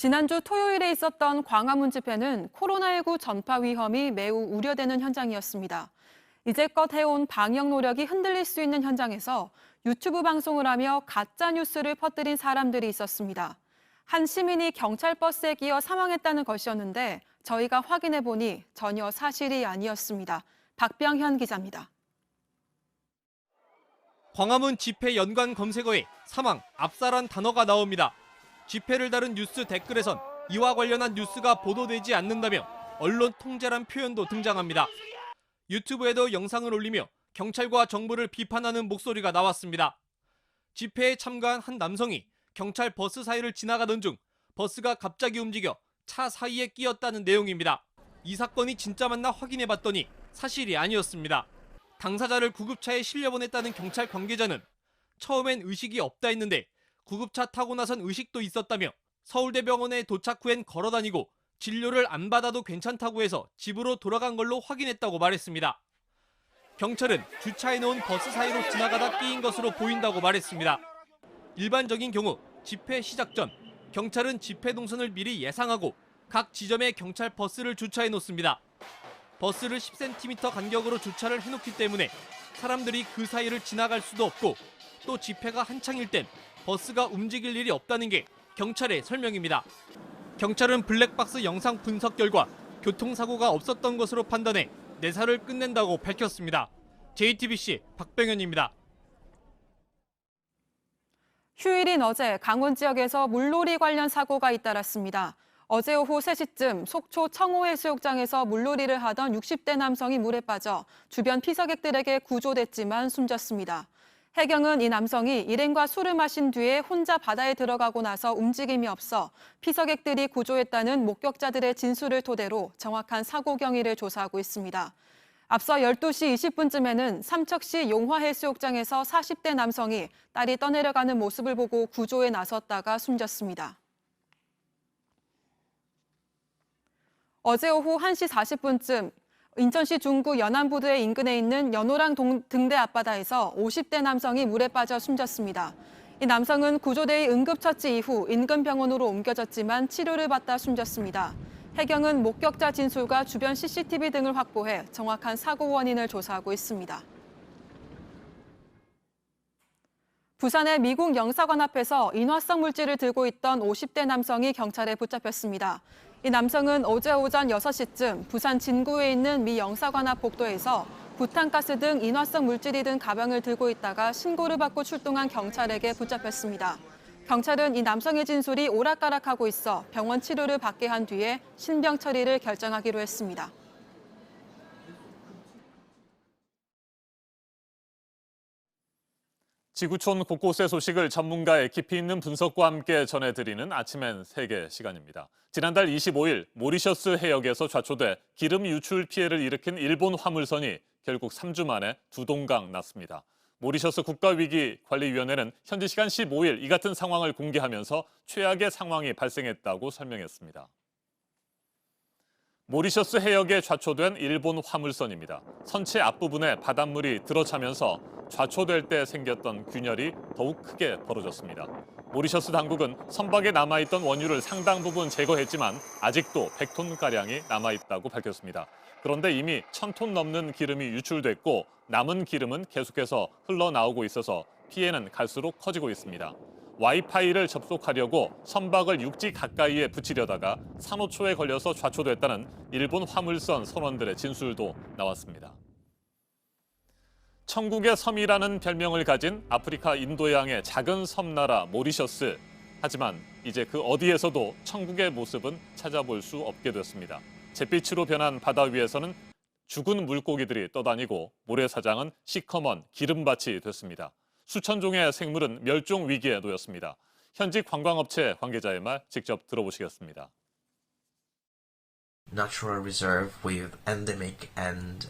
지난주 토요일에 있었던 광화문 집회는 코로나19 전파 위험이 매우 우려되는 현장이었습니다. 이제껏 해온 방역 노력이 흔들릴 수 있는 현장에서 유튜브 방송을 하며 가짜 뉴스를 퍼뜨린 사람들이 있었습니다. 한 시민이 경찰 버스에 끼어 사망했다는 것이었는데 저희가 확인해 보니 전혀 사실이 아니었습니다. 박병현 기자입니다. 광화문 집회 연관 검색어에 사망, 압사란 단어가 나옵니다. 집회를 다룬 뉴스 댓글에선 이와 관련한 뉴스가 보도되지 않는다며 언론 통제란 표현도 등장합니다. 유튜브에도 영상을 올리며 경찰과 정부를 비판하는 목소리가 나왔습니다. 집회에 참가한 한 남성이 경찰 버스 사이를 지나가던 중 버스가 갑자기 움직여 차 사이에 끼었다는 내용입니다. 이 사건이 진짜 맞나 확인해봤더니 사실이 아니었습니다. 당사자를 구급차에 실려보냈다는 경찰 관계자는 처음엔 의식이 없다 했는데 구급차 타고 나선 의식도 있었다며 서울대병원에 도착 후엔 걸어다니고 진료를 안 받아도 괜찮다고 해서 집으로 돌아간 걸로 확인했다고 말했습니다. 경찰은 주차해놓은 버스 사이로 지나가다 끼인 것으로 보인다고 말했습니다. 일반적인 경우 집회 시작 전 경찰은 집회 동선을 미리 예상하고 각 지점에 경찰 버스를 주차해 놓습니다. 버스를 10cm 간격으로 주차를 해놓기 때문에 사람들이 그 사이를 지나갈 수도 없고 또 집회가 한창일 땐 버스가 움직일 일이 없다는 게 경찰의 설명입니다. 경찰은 블랙박스 영상 분석 결과 교통사고가 없었던 것으로 판단해 내사를 끝낸다고 밝혔습니다. JTBC 박병현입니다. 휴일인 어제 강원 지역에서 물놀이 관련 사고가 잇따랐습니다. 어제 오후 3시쯤 속초 청호해수욕장에서 물놀이를 하던 60대 남성이 물에 빠져 주변 피서객들에게 구조됐지만 숨졌습니다. 해경은 이 남성이 일행과 술을 마신 뒤에 혼자 바다에 들어가고 나서 움직임이 없어 피서객들이 구조했다는 목격자들의 진술을 토대로 정확한 사고 경위를 조사하고 있습니다. 앞서 12시 20분쯤에는 삼척시 용화해수욕장에서 40대 남성이 딸이 떠내려가는 모습을 보고 구조에 나섰다가 숨졌습니다. 어제 오후 1시 40분쯤 인천시 중구 연안부두의 인근에 있는 연호랑 등대 앞바다에서 50대 남성이 물에 빠져 숨졌습니다. 이 남성은 구조대의 응급처치 이후 인근 병원으로 옮겨졌지만 치료를 받다 숨졌습니다. 해경은 목격자 진술과 주변 CCTV 등을 확보해 정확한 사고 원인을 조사하고 있습니다. 부산의 미국 영사관 앞에서 인화성 물질을 들고 있던 50대 남성이 경찰에 붙잡혔습니다. 이 남성은 어제 오전 6시쯤 부산 진구에 있는 미 영사관 앞 복도에서 부탄가스 등 인화성 물질이 든 가방을 들고 있다가 신고를 받고 출동한 경찰에게 붙잡혔습니다. 경찰은 이 남성의 진술이 오락가락하고 있어 병원 치료를 받게 한 뒤에 신병 처리를 결정하기로 했습니다. 지구촌 곳곳의 소식을 전문가의 깊이 있는 분석과 함께 전해드리는 아침엔 세계 시간입니다. 지난달 25일 모리셔스 해역에서 좌초돼 기름 유출 피해를 일으킨 일본 화물선이 결국 3주 만에 두동강 났습니다. 모리셔스 국가위기관리위원회는 현지 시간 15일 이 같은 상황을 공개하면서 최악의 상황이 발생했다고 설명했습니다. 모리셔스 해역에 좌초된 일본 화물선입니다. 선체 앞부분에 바닷물이 들어차면서 좌초될 때 생겼던 균열이 더욱 크게 벌어졌습니다. 모리셔스 당국은 선박에 남아있던 원유를 상당 부분 제거했지만 아직도 100톤가량이 남아있다고 밝혔습니다. 그런데 이미 1000톤 넘는 기름이 유출됐고 남은 기름은 계속해서 흘러나오고 있어서 피해는 갈수록 커지고 있습니다. 와이파이를 접속하려고 선박을 육지 가까이에 붙이려다가 산호초에 걸려서 좌초됐다는 일본 화물선 선원들의 진술도 나왔습니다. 천국의 섬이라는 별명을 가진 아프리카 인도양의 작은 섬나라 모리셔스. 하지만 이제 그 어디에서도 천국의 모습은 찾아볼 수 없게 됐습니다. 잿빛으로 변한 바다 위에서는 죽은 물고기들이 떠다니고 모래사장은 시커먼 기름밭이 됐습니다. 수천 종의 생물은 멸종 위기에 놓였습니다. 현지 관광업체 관계자의 말 직접 들어보시겠습니다. Natural reserve with endemic and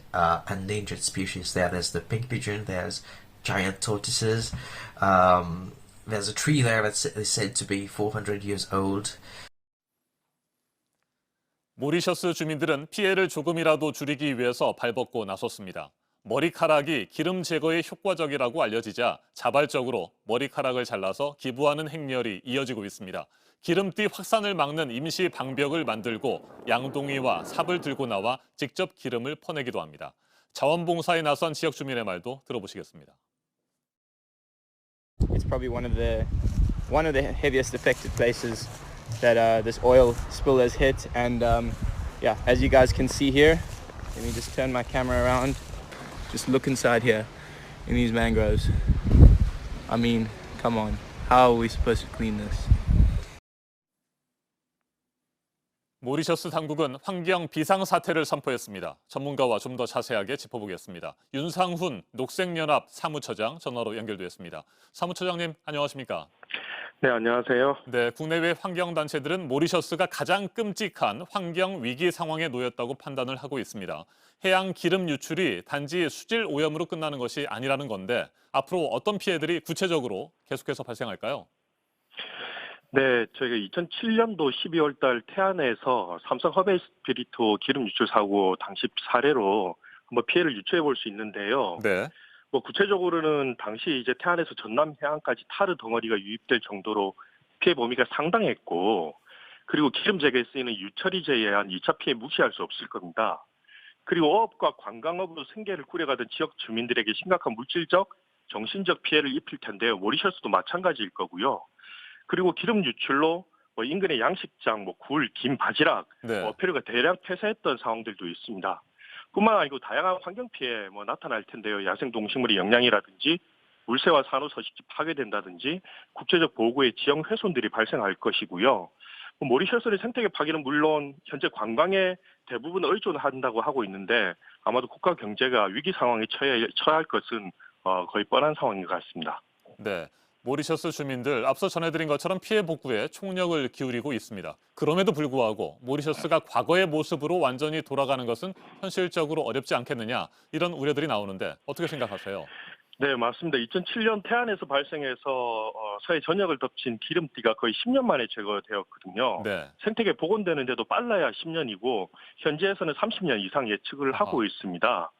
endangered species. There is the pink pigeon, there's giant tortoises, there's a tree there that's said to be 400 years old. 모리셔스 주민들은 피해를 조금이라도 줄이기 위해서 발벗고 나섰습니다. 머리카락이 기름 제거에 효과적이라고 알려지자 자발적으로 머리카락을 잘라서 기부하는 행렬이 이어지고 있습니다. 기름띠 확산을 막는 임시 방벽을 만들고 양동이와 삽을 들고 나와 직접 기름을 퍼내기도 합니다. 자원봉사에 나선 지역 주민의 말도 들어보시겠습니다. It's probably one of the heaviest affected places that this oil spill has hit, and yeah, as you guys can see here, let me just turn my camera around. Just look inside here in these mangroves. I mean, come on, how are we supposed to clean this? 모리셔스 당국은 환경 비상사태를 선포했습니다. 전문가와 좀 더 자세하게 짚어보겠습니다. 윤상훈 녹색연합 사무처장 전화로 연결되었습니다. 사무처장님 안녕하십니까? 네, 안녕하세요. 네, 국내외 환경단체들은 모리셔스가 가장 끔찍한 환경 위기 상황에 놓였다고 판단을 하고 있습니다. 해양 기름 유출이 단지 수질 오염으로 끝나는 것이 아니라는 건데 앞으로 어떤 피해들이 구체적으로 계속해서 발생할까요? 네, 저희가 2007년도 12월 달 태안에서 삼성 허베이스피리토 기름 유출 사고 당시 사례로 한번 피해를 유추해 볼 수 있는데요. 네. 구체적으로는 당시 이제 태안에서 전남 해안까지 타르 덩어리가 유입될 정도로 피해 범위가 상당했고, 그리고 기름 제거에 쓰이는 유처리제에 의한 2차 피해 무시할 수 없을 겁니다. 그리고 어업과 관광업으로 생계를 꾸려가던 지역 주민들에게 심각한 물질적, 정신적 피해를 입힐 텐데요. 모리셔스도 마찬가지일 거고요. 그리고 기름 유출로 인근의 양식장, 굴, 김, 바지락, 어패류가 대량 폐쇄했던 상황들도 있습니다. 뿐만 아니고 다양한 환경 피해 나타날 텐데요. 야생 동식물의 영향이라든지 물새와 산호 서식지 파괴된다든지 국제적 보호구의 지형 훼손들이 발생할 것이고요. 모리셔스의 생태계 파괴는 물론 현재 관광에 대부분 의존한다고 하고 있는데 아마도 국가 경제가 위기 상황에 처할 것은 거의 뻔한 상황인 것 같습니다. 네, 모리셔스 주민들 앞서 전해드린 것처럼 피해 복구에 총력을 기울이고 있습니다. 그럼에도 불구하고 모리셔스가 과거의 모습으로 완전히 돌아가는 것은 현실적으로 어렵지 않겠느냐 이런 우려들이 나오는데 어떻게 생각하세요? 네, 맞습니다. 2007년 태안에서 발생해서 서해 전역을 덮친 기름띠가 거의 10년 만에 제거되었거든요. 네. 생태계 복원되는데도 빨라야 10년이고 현지에서는 30년 이상 예측을 하고 있습니다.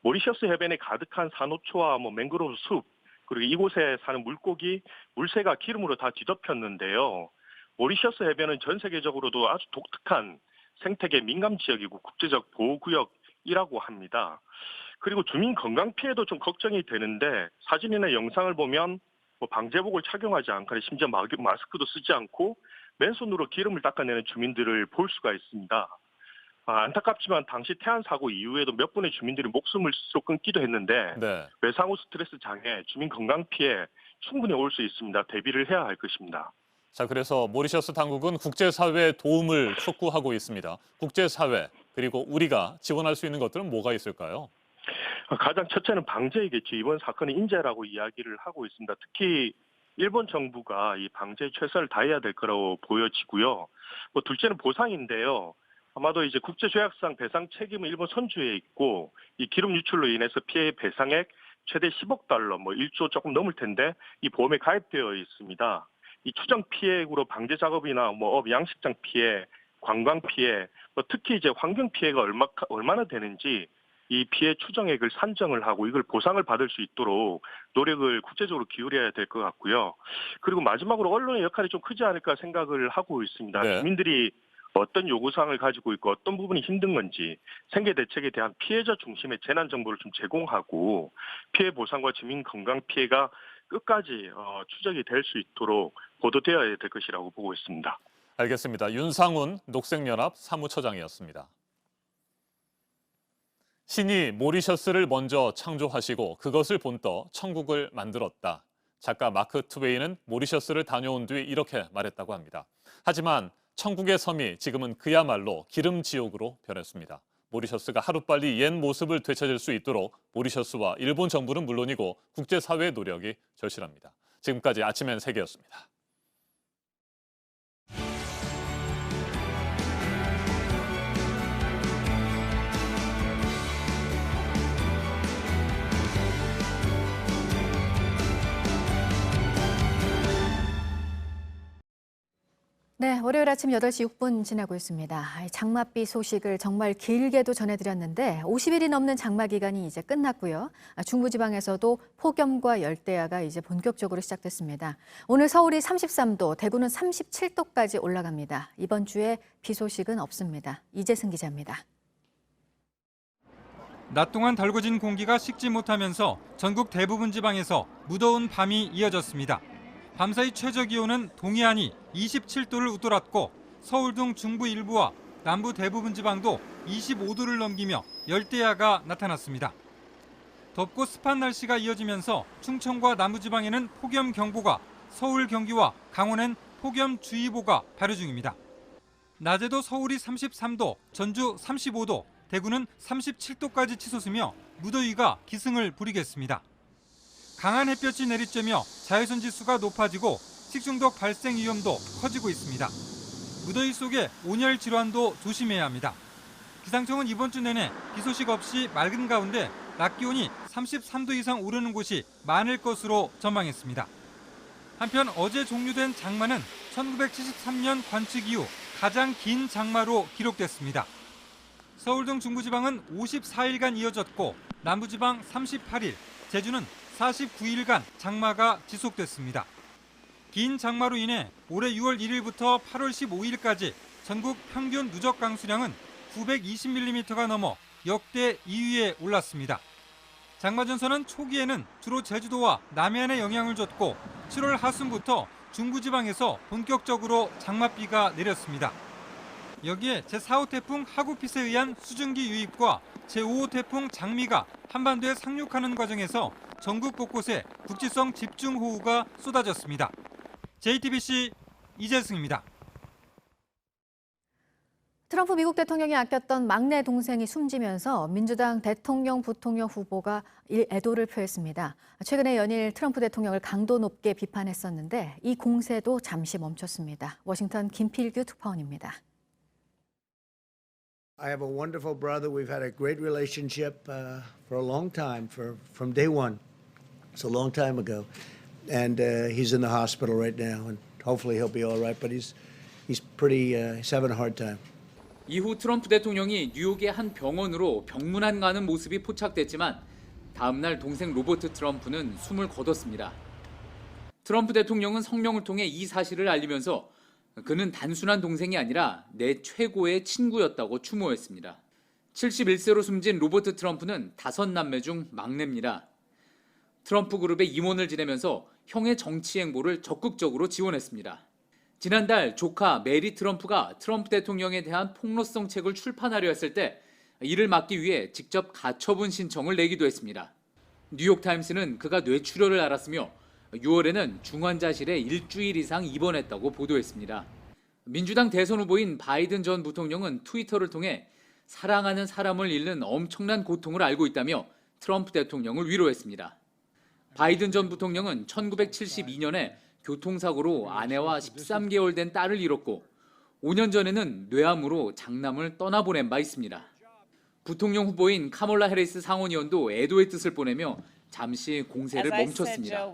모리셔스 해변에 가득한 산호초와 맹그로브 숲, 그리고 이곳에 사는 물고기, 물새가 기름으로 다 뒤덮였는데요. 모리셔스 해변은 전 세계적으로도 아주 독특한 생태계 민감 지역이고 국제적 보호구역이라고 합니다. 그리고 주민 건강 피해도 좀 걱정이 되는데 사진이나 영상을 보면 방제복을 착용하지 않거나 심지어 마스크도 쓰지 않고 맨손으로 기름을 닦아내는 주민들을 볼 수가 있습니다. 안타깝지만 당시 태안 사고 이후에도 몇 분의 주민들이 목숨을 스스로 끊기도 했는데 외상 후 스트레스 장애, 주민 건강 피해 충분히 올 수 있습니다. 대비를 해야 할 것입니다. 자, 그래서 모리셔스 당국은 국제사회의 도움을 촉구하고 있습니다. 국제사회 그리고 우리가 지원할 수 있는 것들은 뭐가 있을까요? 가장 첫째는 방제이겠죠. 이번 사건은 인재라고 이야기를 하고 있습니다. 특히 일본 정부가 이 방제에 최선을 다해야 될 거라고 보여지고요. 둘째는 보상인데요. 아마도 이제 국제조약상 배상 책임은 일본 선주에 있고 이 기름 유출로 인해서 피해 배상액 최대 10억 달러, 1조 조금 넘을 텐데 이 보험에 가입되어 있습니다. 이 추정 피해액으로 방제 작업이나 업 양식장 피해, 관광 피해, 특히 이제 환경 피해가 얼마나 되는지 이 피해 추정액을 산정을 하고 이걸 보상을 받을 수 있도록 노력을 국제적으로 기울여야 될 것 같고요. 그리고 마지막으로 언론의 역할이 좀 크지 않을까 생각을 하고 있습니다. 주민들이 어떤 요구사항을 가지고 있고 어떤 부분이 힘든 건지 생계 대책에 대한 피해자 중심의 재난 정보를 좀 제공하고 피해 보상과 주민 건강 피해가 끝까지 추적이 될 수 있도록 보도되어야 될 것이라고 보고 있습니다. 알겠습니다. 윤상훈 녹색연합 사무처장이었습니다. 신이 모리셔스를 먼저 창조하시고 그것을 본떠 천국을 만들었다. 작가 마크 트웨인은 모리셔스를 다녀온 뒤 이렇게 말했다고 합니다. 하지만 천국의 섬이 지금은 그야말로 기름 지옥으로 변했습니다. 모리셔스가 하루빨리 옛 모습을 되찾을 수 있도록 모리셔스와 일본 정부는 물론이고 국제사회의 노력이 절실합니다. 지금까지 아침엔 세계였습니다. 네, 월요일 아침 8시 6분 지나고 있습니다. 장맛비 소식을 정말 길게도 전해드렸는데 50일이 넘는 장마 기간이 이제 끝났고요. 중부지방에서도 폭염과 열대야가 이제 본격적으로 시작됐습니다. 오늘 서울이 33도, 대구는 37도까지 올라갑니다. 이번 주에 비 소식은 없습니다. 이재승 기자입니다. 낮 동안 달궈진 공기가 식지 못하면서 전국 대부분 지방에서 무더운 밤이 이어졌습니다. 밤사이 최저기온은 동해안이 27도를 웃돌았고 서울 등 중부 일부와 남부 대부분 지방도 25도를 넘기며 열대야가 나타났습니다. 덥고 습한 날씨가 이어지면서 충청과 남부지방에는 폭염경보가, 서울, 경기와 강원엔 폭염주의보가 발효 중입니다. 낮에도 서울이 33도, 전주 35도, 대구는 37도까지 치솟으며 무더위가 기승을 부리겠습니다. 강한 햇볕이 내리쬐며 자외선 지수가 높아지고 식중독 발생 위험도 커지고 있습니다. 무더위 속에 온열 질환도 조심해야 합니다. 기상청은 이번 주 내내 비 소식 없이 맑은 가운데 낮 기온이 33도 이상 오르는 곳이 많을 것으로 전망했습니다. 한편 어제 종료된 장마는 1973년 관측 이후 가장 긴 장마로 기록됐습니다. 서울 등 중부지방은 54일간 이어졌고 남부지방 38일, 제주는 49일간 장마가 지속됐습니다. 긴 장마로 인해 올해 6월 1일부터 8월 15일까지 전국 평균 누적 강수량은 920mm가 넘어 역대 2위에 올랐습니다. 장마 전선은 초기에는 주로 제주도와 남해안에 영향을 줬고 7월 하순부터 중부지방에서 본격적으로 장맛비가 내렸습니다. 여기에 제4호 태풍 하구핏에 의한 수증기 유입과 제5호 태풍 장미가 한반도에 상륙하는 과정에서 전국 곳곳에 국지성 집중호우가 쏟아졌습니다. JTBC 이재승입니다. 트럼프 미국 대통령이 아꼈던 막내 동생이 숨지면서 민주당 대통령 부통령 후보가 애도를 표했습니다. 최근에 연일 트럼프 대통령을 강도 높게 비판했었는데 이 공세도 잠시 멈췄습니다. 워싱턴 김필규 특파원입니다. I have a wonderful brother. We've had a great relationship for a long time, from day one. It's a long time ago. And he's in the hospital right now, and hopefully he'll be all right, but he's having a hard time. 이후 트럼프 대통령이 뉴욕의 한 병원으로 병문안 가는 모습이 포착됐지만 다음 날 동생 로버트 트럼프는 숨을 거뒀습니다. 트럼프 대통령은 성명을 통해 이 사실을 알리면서 그는 단순한 동생이 아니라 내 최고의 친구였다고 추모했습니다. 71세로 숨진 로버트 트럼프는 5남매 중 막내입니다. 트럼프 그룹의 임원을 지내면서 형의 정치 행보를 적극적으로 지원했습니다. 지난달 조카 메리 트럼프가 트럼프 대통령에 대한 폭로성 책을 출판하려 했을 때 이를 막기 위해 직접 가처분 신청을 내기도 했습니다. 뉴욕타임스는 그가 뇌출혈을 앓았으며 6월에는 중환자실에 일주일 이상 입원했다고 보도했습니다. 민주당 대선 후보인 바이든 전 부통령은 트위터를 통해 사랑하는 사람을 잃는 엄청난 고통을 알고 있다며 트럼프 대통령을 위로했습니다. 바이든 전 부통령은 1972년에 교통사고로 아내와 13개월 된 딸을 잃었고 5년 전에는 뇌암으로 장남을 떠나보낸 바 있습니다. 부통령 후보인 카몰라 해리스 상원의원도 애도의 뜻을 보내며 잠시 공세를 멈췄습니다.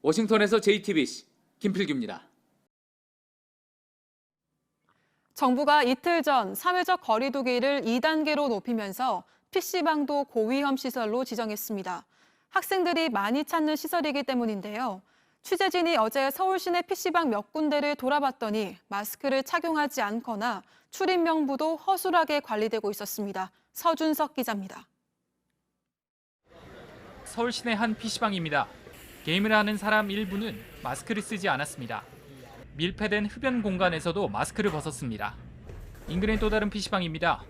워싱턴에서 JTBC 김필규입니다. 정부가 이틀 전 사회적 거리 두기를 2단계로 높이면서 PC방도 고위험 시설로 지정했습니다. 학생들이 많이 찾는 시설이기 때문인데요. 취재진이 어제 서울 시내 PC방 몇 군데를 돌아봤더니 마스크를 착용하지 않거나 출입 명부도 허술하게 관리되고 있었습니다. 서준석 기자입니다. 서울 시내 한 PC방입니다. 게임을 하는 사람 일부는 마스크를 쓰지 않았습니다. 밀폐된 흡연 공간에서도 마스크를 벗었습니다. 인근의 또 다른 PC방입니다.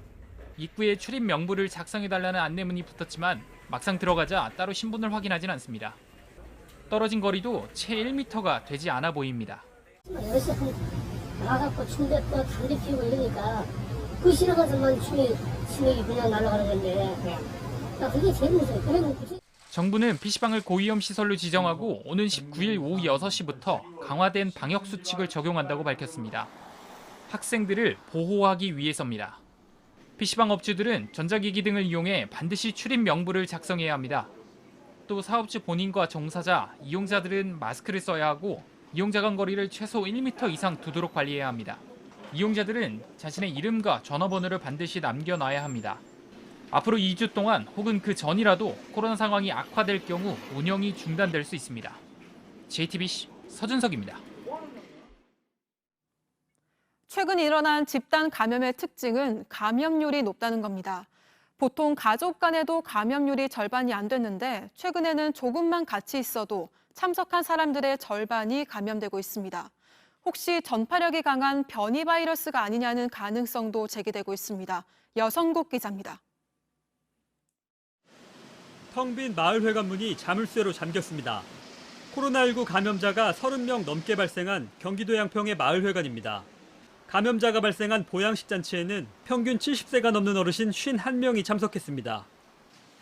입구에 출입 명부를 작성해달라는 안내문이 붙었지만 막상 들어가자 따로 신분을 확인하진 않습니다. 떨어진 거리도 채 1m가 되지 않아 보입니다. 여기서 나가갖고 침대 또 담배 피우고 이러니까 그 지나가서만 치맥이 그냥 날아가는 건데 나 그게 제일 무서워요. 정부는 PC방을 고위험 시설로 지정하고 오는 19일 오후 6시부터 강화된 방역 수칙을 적용한다고 밝혔습니다. 학생들을 보호하기 위해서입니다. PC방 업주들은 전자기기 등을 이용해 반드시 출입 명부를 작성해야 합니다. 또 사업주 본인과 종사자, 이용자들은 마스크를 써야 하고 이용자 간 거리를 최소 1m 이상 두도록 관리해야 합니다. 이용자들은 자신의 이름과 전화번호를 반드시 남겨놔야 합니다. 앞으로 2주 동안 혹은 그 전이라도 코로나 상황이 악화될 경우 운영이 중단될 수 있습니다. JTBC 서준석입니다. 최근 일어난 집단 감염의 특징은 감염률이 높다는 겁니다. 보통 가족 간에도 감염률이 절반이 안 됐는데 최근에는 조금만 같이 있어도 참석한 사람들의 절반이 감염되고 있습니다. 혹시 전파력이 강한 변이 바이러스가 아니냐는 가능성도 제기되고 있습니다. 여성국 기자입니다. 텅 빈 마을회관 문이 자물쇠로 잠겼습니다. 코로나19 감염자가 30명 넘게 발생한 경기도 양평의 마을회관입니다. 감염자가 발생한 보양식 잔치에는 평균 70세가 넘는 어르신 51명이 참석했습니다.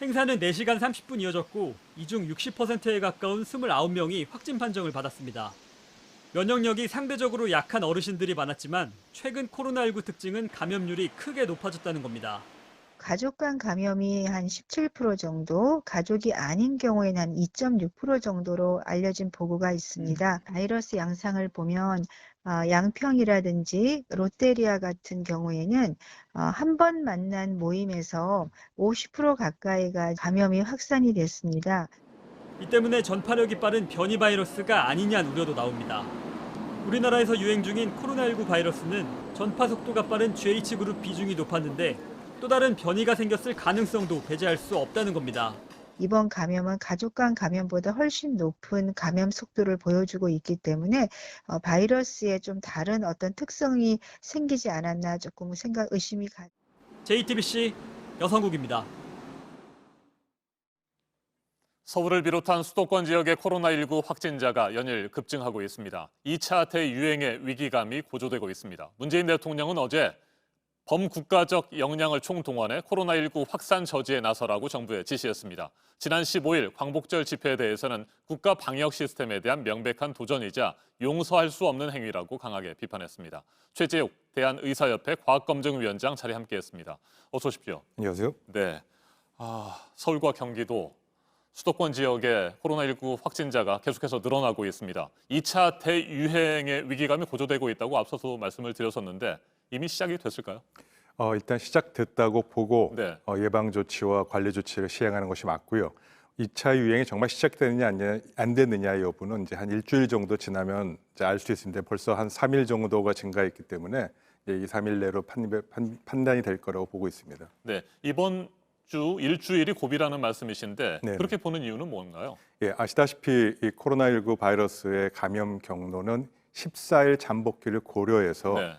행사는 4시간 30분 이어졌고 이 중 60%에 가까운 29명이 확진 판정을 받았습니다. 면역력이 상대적으로 약한 어르신들이 많았지만 최근 코로나19 특징은 감염률이 크게 높아졌다는 겁니다. 가족 간 감염이 한 17% 정도, 가족이 아닌 경우에는 한 2.6% 정도로 알려진 보고가 있습니다. 바이러스 양상을 보면 양평이라든지 롯데리아 같은 경우에는 한 번 만난 모임에서 50% 가까이가 감염이 확산이 됐습니다. 이 때문에 전파력이 빠른 변이 바이러스가 아니냐는 우려도 나옵니다. 우리나라에서 유행 중인 코로나19 바이러스는 전파 속도가 빠른 GH그룹 비중이 높았는데 또 다른 변이가 생겼을 가능성도 배제할 수 없다는 겁니다. 이번 감염은 가족 간 감염보다 훨씬 높은 감염 속도를 보여주고 있기 때문에 바이러스에 좀 다른 어떤 특성이 생기지 않았나 조금 의심이 가. JTBC 여성국입니다. 서울을 비롯한 수도권 지역의 코로나19 확진자가 연일 급증하고 있습니다. 2차 대유행의 위기감이 고조되고 있습니다. 문재인 대통령은 어제 범국가적 역량을 총동원해 코로나19 확산 저지에 나서라고 정부에 지시했습니다. 지난 15일 광복절 집회에 대해서는 국가 방역 시스템에 대한 명백한 도전이자 용서할 수 없는 행위라고 강하게 비판했습니다. 최재욱 대한의사협회 과학검증위원장 자리에 함께했습니다. 어서 오십시오. 안녕하세요. 네, 서울과 경기도 수도권 지역의 코로나19 확진자가 계속해서 늘어나고 있습니다. 2차 대유행의 위기감이 고조되고 있다고 앞서서 말씀을 드렸었는데 이미 시작이 됐을까요? 일단 시작됐다고 보고 네. 예방 조치와 관리 조치를 시행하는 것이 맞고요. 2차 유행이 정말 시작되느냐 안 됐느냐의 여부는 이제 한 일주일 정도 지나면 이제 알 수 있습니다. 벌써 한 3일 정도가 증가했기 때문에 이제 이 3일 내로 판단이 될 거라고 보고 있습니다. 네, 이번 주 일주일이 고비라는 말씀이신데 네네. 그렇게 보는 이유는 뭔가요? 예, 아시다시피 이 코로나19 바이러스의 감염 경로는 14일 잠복기를 고려해서 네.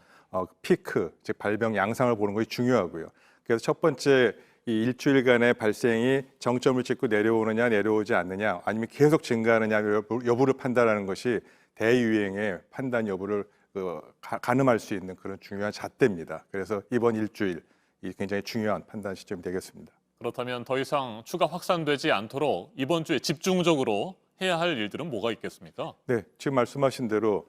피크, 즉 발병 양상을 보는 것이 중요하고요. 그래서 첫 번째 이 일주일간의 발생이 정점을 찍고 내려오느냐 내려오지 않느냐 아니면 계속 증가하느냐 여부를 판단하는 것이 대유행의 판단 여부를 가늠할 수 있는 그런 중요한 잣대입니다. 그래서 이번 일주일 이 굉장히 중요한 판단 시점이 되겠습니다. 그렇다면 더 이상 추가 확산되지 않도록 이번 주에 집중적으로 해야 할 일들은 뭐가 있겠습니까? 네, 지금 말씀하신 대로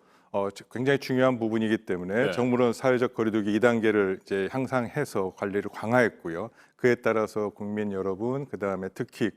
굉장히 중요한 부분이기 때문에 네. 정부는 사회적 거리두기 2단계를 이제 향상해서 관리를 강화했고요. 그에 따라서 국민 여러분, 그다음에 특히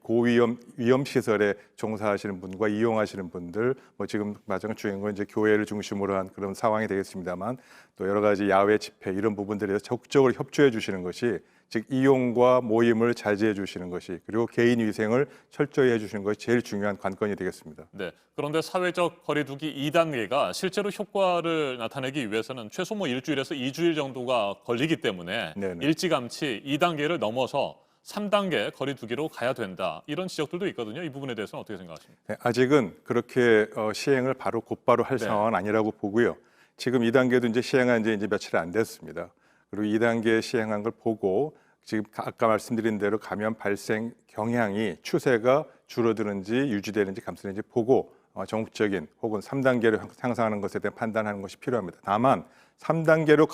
위험 시설에 종사하시는 분과 이용하시는 분들, 뭐 지금 마지막 주인공은 이제 교회를 중심으로 한 그런 상황이 되겠습니다만 또 여러 가지 야외 집회 이런 부분들에 적극적으로 협조해 주시는 것이 즉 이용과 모임을 자제해 주시는 것이 그리고 개인 위생을 철저히 해 주시는 것이 제일 중요한 관건이 되겠습니다. 네. 그런데 사회적 거리두기 2단계가 실제로 효과를 나타내기 위해서는 최소 뭐 일주일에서 2주일 정도가 걸리기 때문에 네네. 일찌감치 2단계를 넘어서 3단계 거리두기로 가야 된다. 이런 지적들도 있거든요. 이 부분에 대해서는 어떻게 생각하십니까? 네, 아직은 그렇게 시행을 곧바로 할 네. 상황은 아니라고 보고요. 지금 2단계도 이제 시행한 지 이제 며칠 안 됐습니다. 그리고 2단계 시행한 걸 보고 지금 아까 말씀드린 대로 감염 발생 경향이 추세가 줄어드는지 유지되는지 감소되는지 보고 전국적인 혹은 3단계로 향상하는 것에 대한 판단하는 것이 필요합니다. 다만 3단계로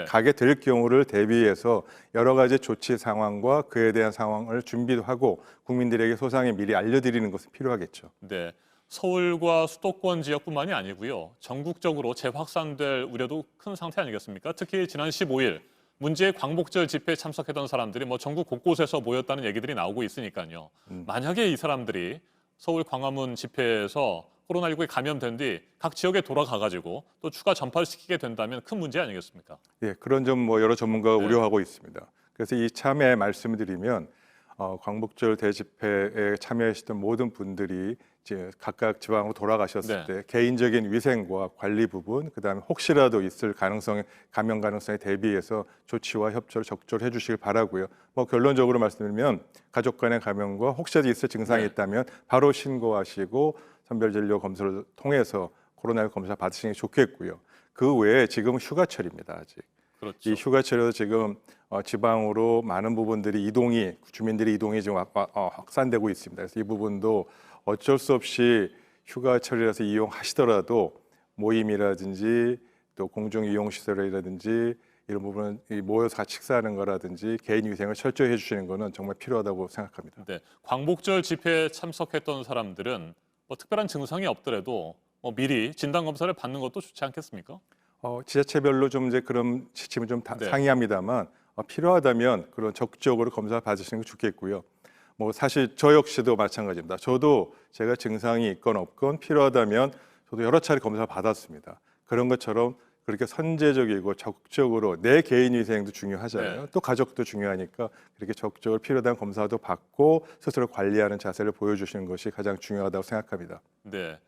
가게 될 경우를 대비해서 여러 가지 조치 상황과 그에 대한 상황을 준비도 하고 국민들에게 소상히 미리 알려드리는 것은 필요하겠죠. 네. 서울과 수도권 지역뿐만이 아니고요. 전국적으로 재확산될 우려도 큰 상태 아니겠습니까? 특히 지난 15일 문제의 광복절 집회에 참석했던 사람들이 뭐 전국 곳곳에서 모였다는 얘기들이 나오고 있으니까요. 만약에 이 사람들이 서울 광화문 집회에서 코로나19에 감염된 뒤 각 지역에 돌아가가지고 또 추가 전파를 시키게 된다면 큰 문제 아니겠습니까? 예, 그런 점 뭐 여러 전문가가 네. 우려하고 있습니다. 그래서 이 참에 말씀을 드리면 광복절 대집회에 참여하셨던 모든 분들이 이제 각각 지방으로 돌아가셨을 네. 때 개인적인 위생과 관리 부분, 그다음에 혹시라도 있을 감염 가능성에 대비해서 조치와 협조를 적절히 해주시길 바라고요. 뭐 결론적으로 말씀드리면 가족 간의 감염과 혹시라도 있을 증상이 네. 있다면 바로 신고하시고 선별진료 검사를 통해서 코로나19 검사 받으시는 게 좋겠고요. 그 외에 지금 휴가철입니다. 아직. 그렇죠. 이 휴가철에도 지금 지방으로 많은 부분들이 주민들이 이동이 지금 확산되고 있습니다. 그래서 이 부분도 어쩔 수 없이 휴가철이라서 이용하시더라도 모임이라든지 또 공중이용시설이라든지 이런 부분은 모여서 같이 식사하는 거라든지 개인 위생을 철저히 해주시는 거는 정말 필요하다고 생각합니다. 네. 광복절 집회에 참석했던 사람들은 뭐 특별한 증상이 없더라도 뭐 미리 진단 검사를 받는 것도 좋지 않겠습니까? 지자체별로 좀 이제 그런 지침은 좀 네. 상이합니다만 필요하다면 그런 적극적으로 검사 받으시는 게 좋겠고요. 뭐 사실 저 역시도 마찬가지입니다. 저도 제가 증상이 있건 없건 필요하다면 저도 여러 차례 검사 받았습니다. 그런 것처럼 그렇게 선제적이고 적극적으로 내 개인 위생도 중요하잖아요. 네. 또 가족도 중요하니까 그렇게 적극적으로 필요한 검사도 받고 스스로 관리하는 자세를 보여주시는 것이 가장 중요하다고 생각합니다. 네.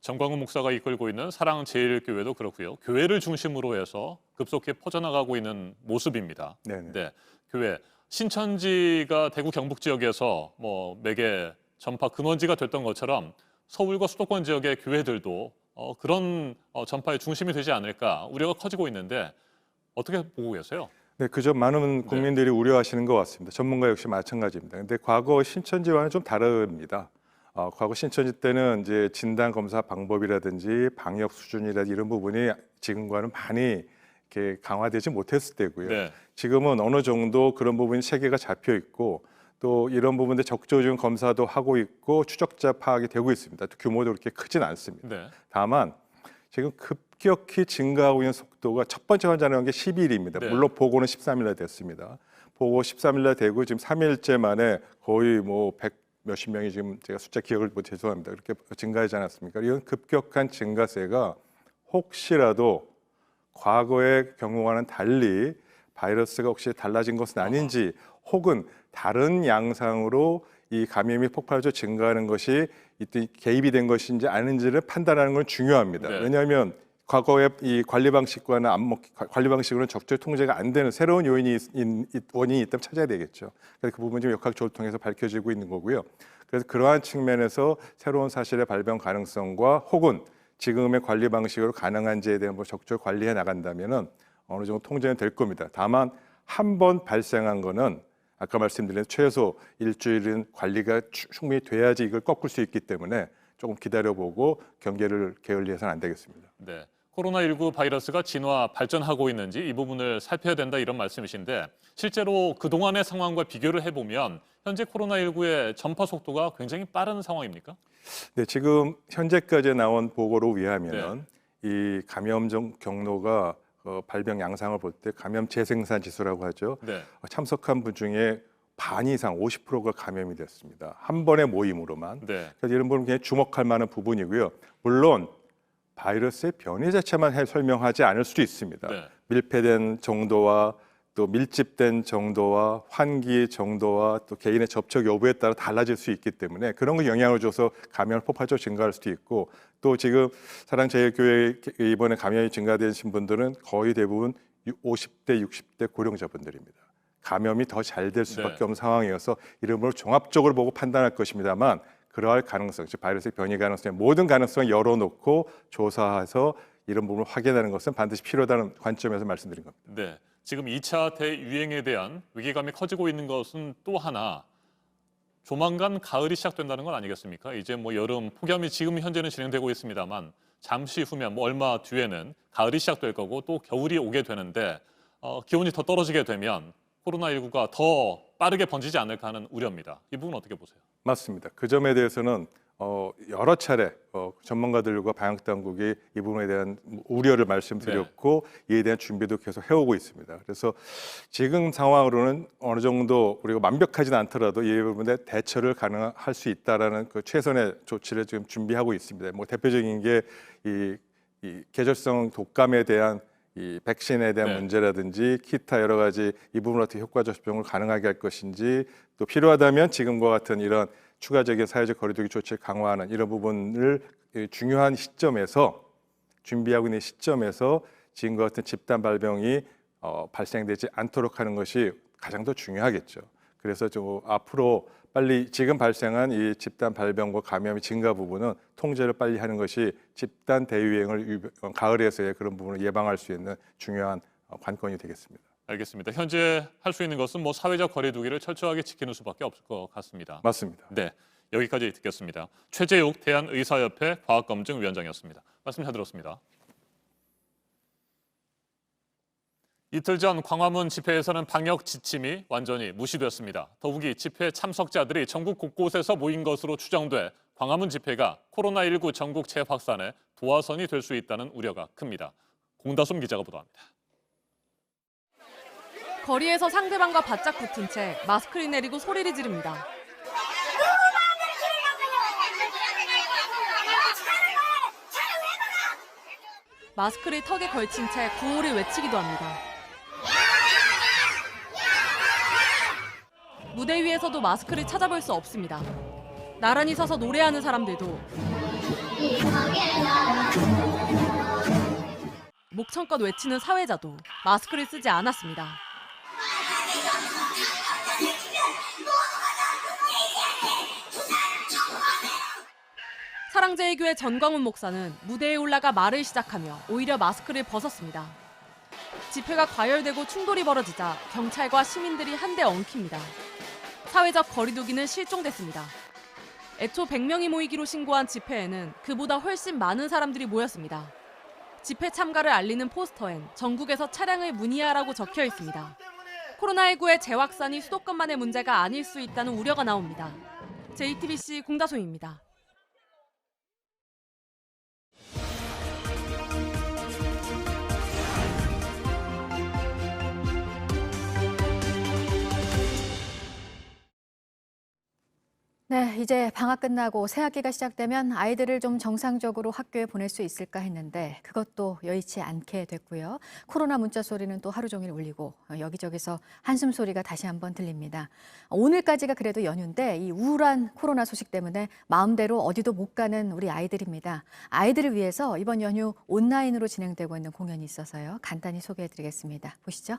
정광훈 목사가 이끌고 있는 사랑제일교회도 그렇고요. 교회를 중심으로 해서 급속히 퍼져나가고 있는 모습입니다. 네네. 네. 교회 신천지가 대구 경북 지역에서 뭐 매개 전파 근원지가 됐던 것처럼 서울과 수도권 지역의 교회들도 그런 전파의 중심이 되지 않을까 우려가 커지고 있는데 어떻게 보고 계세요? 네, 그 점 많은 국민들이 우려하시는 것 같습니다. 전문가 역시 마찬가지입니다. 근데 과거 신천지와는 좀 다릅니다. 과거 신천지 때는 이제 진단 검사 방법이라든지 방역 수준이라든지 이런 부분이 지금과는 많이 이렇게 강화되지 못했을 때고요. 네. 지금은 어느 정도 그런 부분이 체계가 잡혀 있고 또 이런 부분들 적극적인 검사도 하고 있고 추적자 파악이 되고 있습니다. 또 규모도 그렇게 크진 않습니다. 네. 다만 지금 급격히 증가하고 있는 속도가 첫 번째 환자 나온 게 12일입니다. 네. 물론 보고는 13일 날 됐습니다. 보고 13일 날 되고 지금 3일째 만에 거의 뭐 100 몇십 명이 지금 제가 숫자 기억을 못 죄송합니다. 그렇게 증가하지 않았습니까? 이런 급격한 증가세가 혹시라도 과거의 경우와는 달리 바이러스가 혹시 달라진 것은 아닌지 혹은 다른 양상으로 이 감염이 폭발적으로 증가하는 것이 이때 개입이 된 것인지 아닌지를 판단하는 건 중요합니다. 네. 왜냐하면 과거의 이 관리 방식과는 관리 방식으로는 적절히 통제가 안 되는 새로운 원인이 있다면 찾아야 되겠죠. 그래서 그 부분 좀 역학조사를 통해서 밝혀지고 있는 거고요. 그래서 그러한 측면에서 새로운 사실의 발병 가능성과 혹은 지금의 관리 방식으로 가능한지에 대한 걸 적절히 관리해 나간다면은 어느 정도 통제는 될 겁니다. 다만 한 번 발생한 거는 아까 말씀드린 최소 일주일은 관리가 충분히 돼야지 이걸 꺾을 수 있기 때문에 조금 기다려보고 경계를 게을리해서는 안 되겠습니다. 네. 코로나19 바이러스가 진화, 발전하고 있는지 이 부분을 살펴야 된다 이런 말씀이신데 실제로 그동안의 상황과 비교를 해보면 현재 코로나19의 전파 속도가 굉장히 빠른 상황입니까? 네, 지금 현재까지 나온 보고로 의하면 이 감염 경로가 발병 양상을 볼 때 감염 재생산 지수라고 하죠. 네. 참석한 분 중에 반 이상 50%가 감염이 됐습니다. 한 번의 모임으로만. 네. 그래서 이런 부분은 굉장히 주목할 만한 부분이고요. 물론 바이러스의 변이 자체만 설명하지 않을 수도 있습니다. 네. 밀폐된 정도와 또 밀집된 정도와 환기 정도와 또 개인의 접촉 여부에 따라 달라질 수 있기 때문에 그런 거 영향을 줘서 감염 폭발적으로 증가할 수도 있고 또 지금 사랑제일교회 이번에 감염이 증가되신 분들은 거의 대부분 50대, 60대 고령자분들입니다. 감염이 더 잘 될 수밖에 없는 상황이어서 이런 걸 종합적으로 보고 판단할 것입니다만 그러할 가능성, 즉 바이러스의 변이 가능성의 모든 가능성을 열어놓고 조사해서 이런 부분을 확인하는 것은 반드시 필요하다는 관점에서 말씀드린 겁니다. 네. 지금 2차 대유행에 대한 위기감이 커지고 있는 것은 또 하나 조만간 가을이 시작된다는 건 아니겠습니까? 이제 뭐 여름 폭염이 지금 현재는 진행되고 있습니다만 잠시 후면 뭐 얼마 뒤에는 가을이 시작될 거고 또 겨울이 오게 되는데 기온이 더 떨어지게 되면 코로나19가 더 빠르게 번지지 않을까 하는 우려입니다. 이 부분 어떻게 보세요? 맞습니다. 그 점에 대해서는 여러 차례 전문가들과 방역 당국이 이 부분에 대한 우려를 말씀드렸고 이에 대한 준비도 계속 해오고 있습니다. 그래서 지금 상황으로는 어느 정도 우리가 완벽하지는 않더라도 이 부분에 대처를 가능할 수 있다라는 그 최선의 조치를 지금 준비하고 있습니다. 뭐 대표적인 게 이 계절성 독감에 대한 이 백신에 대한 문제라든지 기타 여러 가지 이 부분을 어떻게 효과적 접종을 가능하게 할 것인지 또 필요하다면 지금과 같은 이런 추가적인 사회적 거리두기 조치를 강화하는 이런 부분을 중요한 시점에서 준비하고 있는 시점에서 지금과 같은 집단 발병이 발생되지 않도록 하는 것이 가장 더 중요하겠죠. 그래서 좀 앞으로 빨리 지금 발생한 이 집단 발병과 감염의 증가 부분은 통제를 빨리 하는 것이 집단 대유행을 가을에서의 그런 부분을 예방할 수 있는 중요한 관건이 되겠습니다. 알겠습니다. 현재 할 수 있는 것은 뭐 사회적 거리두기를 철저하게 지키는 수밖에 없을 것 같습니다. 맞습니다. 네, 여기까지 듣겠습니다. 최재욱 대한의사협회 과학검증위원장이었습니다. 말씀 잘 들었습니다. 이틀 전 광화문 집회에서는 방역 지침이 완전히 무시됐습니다. 더욱이 집회 참석자들이 전국 곳곳에서 모인 것으로 추정돼 광화문 집회가 코로나19 전국 재확산의 도화선이 될 수 있다는 우려가 큽니다. 공다솜 기자가 보도합니다. 거리에서 상대방과 바짝 붙은 채 마스크를 내리고 소리를 지릅니다. 마스크를 턱에 걸친 채 구호를 외치기도 합니다. 무대 위에서도 마스크를 찾아볼 수 없습니다. 나란히 서서 노래하는 사람들도 목청껏 외치는 사회자도 마스크를 쓰지 않았습니다. 사랑제일교회 전광훈 목사는 무대에 올라가 말을 시작하며 오히려 마스크를 벗었습니다. 집회가 과열되고 충돌이 벌어지자 경찰과 시민들이 한데 엉킵니다. 사회적 거리두기는 실종됐습니다. 애초 100명이 모이기로 신고한 집회에는 그보다 훨씬 많은 사람들이 모였습니다. 집회 참가를 알리는 포스터엔 전국에서 차량을 문의하라고 적혀 있습니다. 코로나19의 재확산이 수도권만의 문제가 아닐 수 있다는 우려가 나옵니다. JTBC 공다솜입니다. 네, 이제 방학 끝나고 새 학기가 시작되면 아이들을 좀 정상적으로 학교에 보낼 수 있을까 했는데 그것도 여의치 않게 됐고요. 코로나 문자 소리는 또 하루 종일 울리고 여기저기서 한숨 소리가 다시 한번 들립니다. 오늘까지가 그래도 연휴인데 이 우울한 코로나 소식 때문에 마음대로 어디도 못 가는 우리 아이들입니다. 아이들을 위해서 이번 연휴 온라인으로 진행되고 있는 공연이 있어서요. 간단히 소개해드리겠습니다. 보시죠.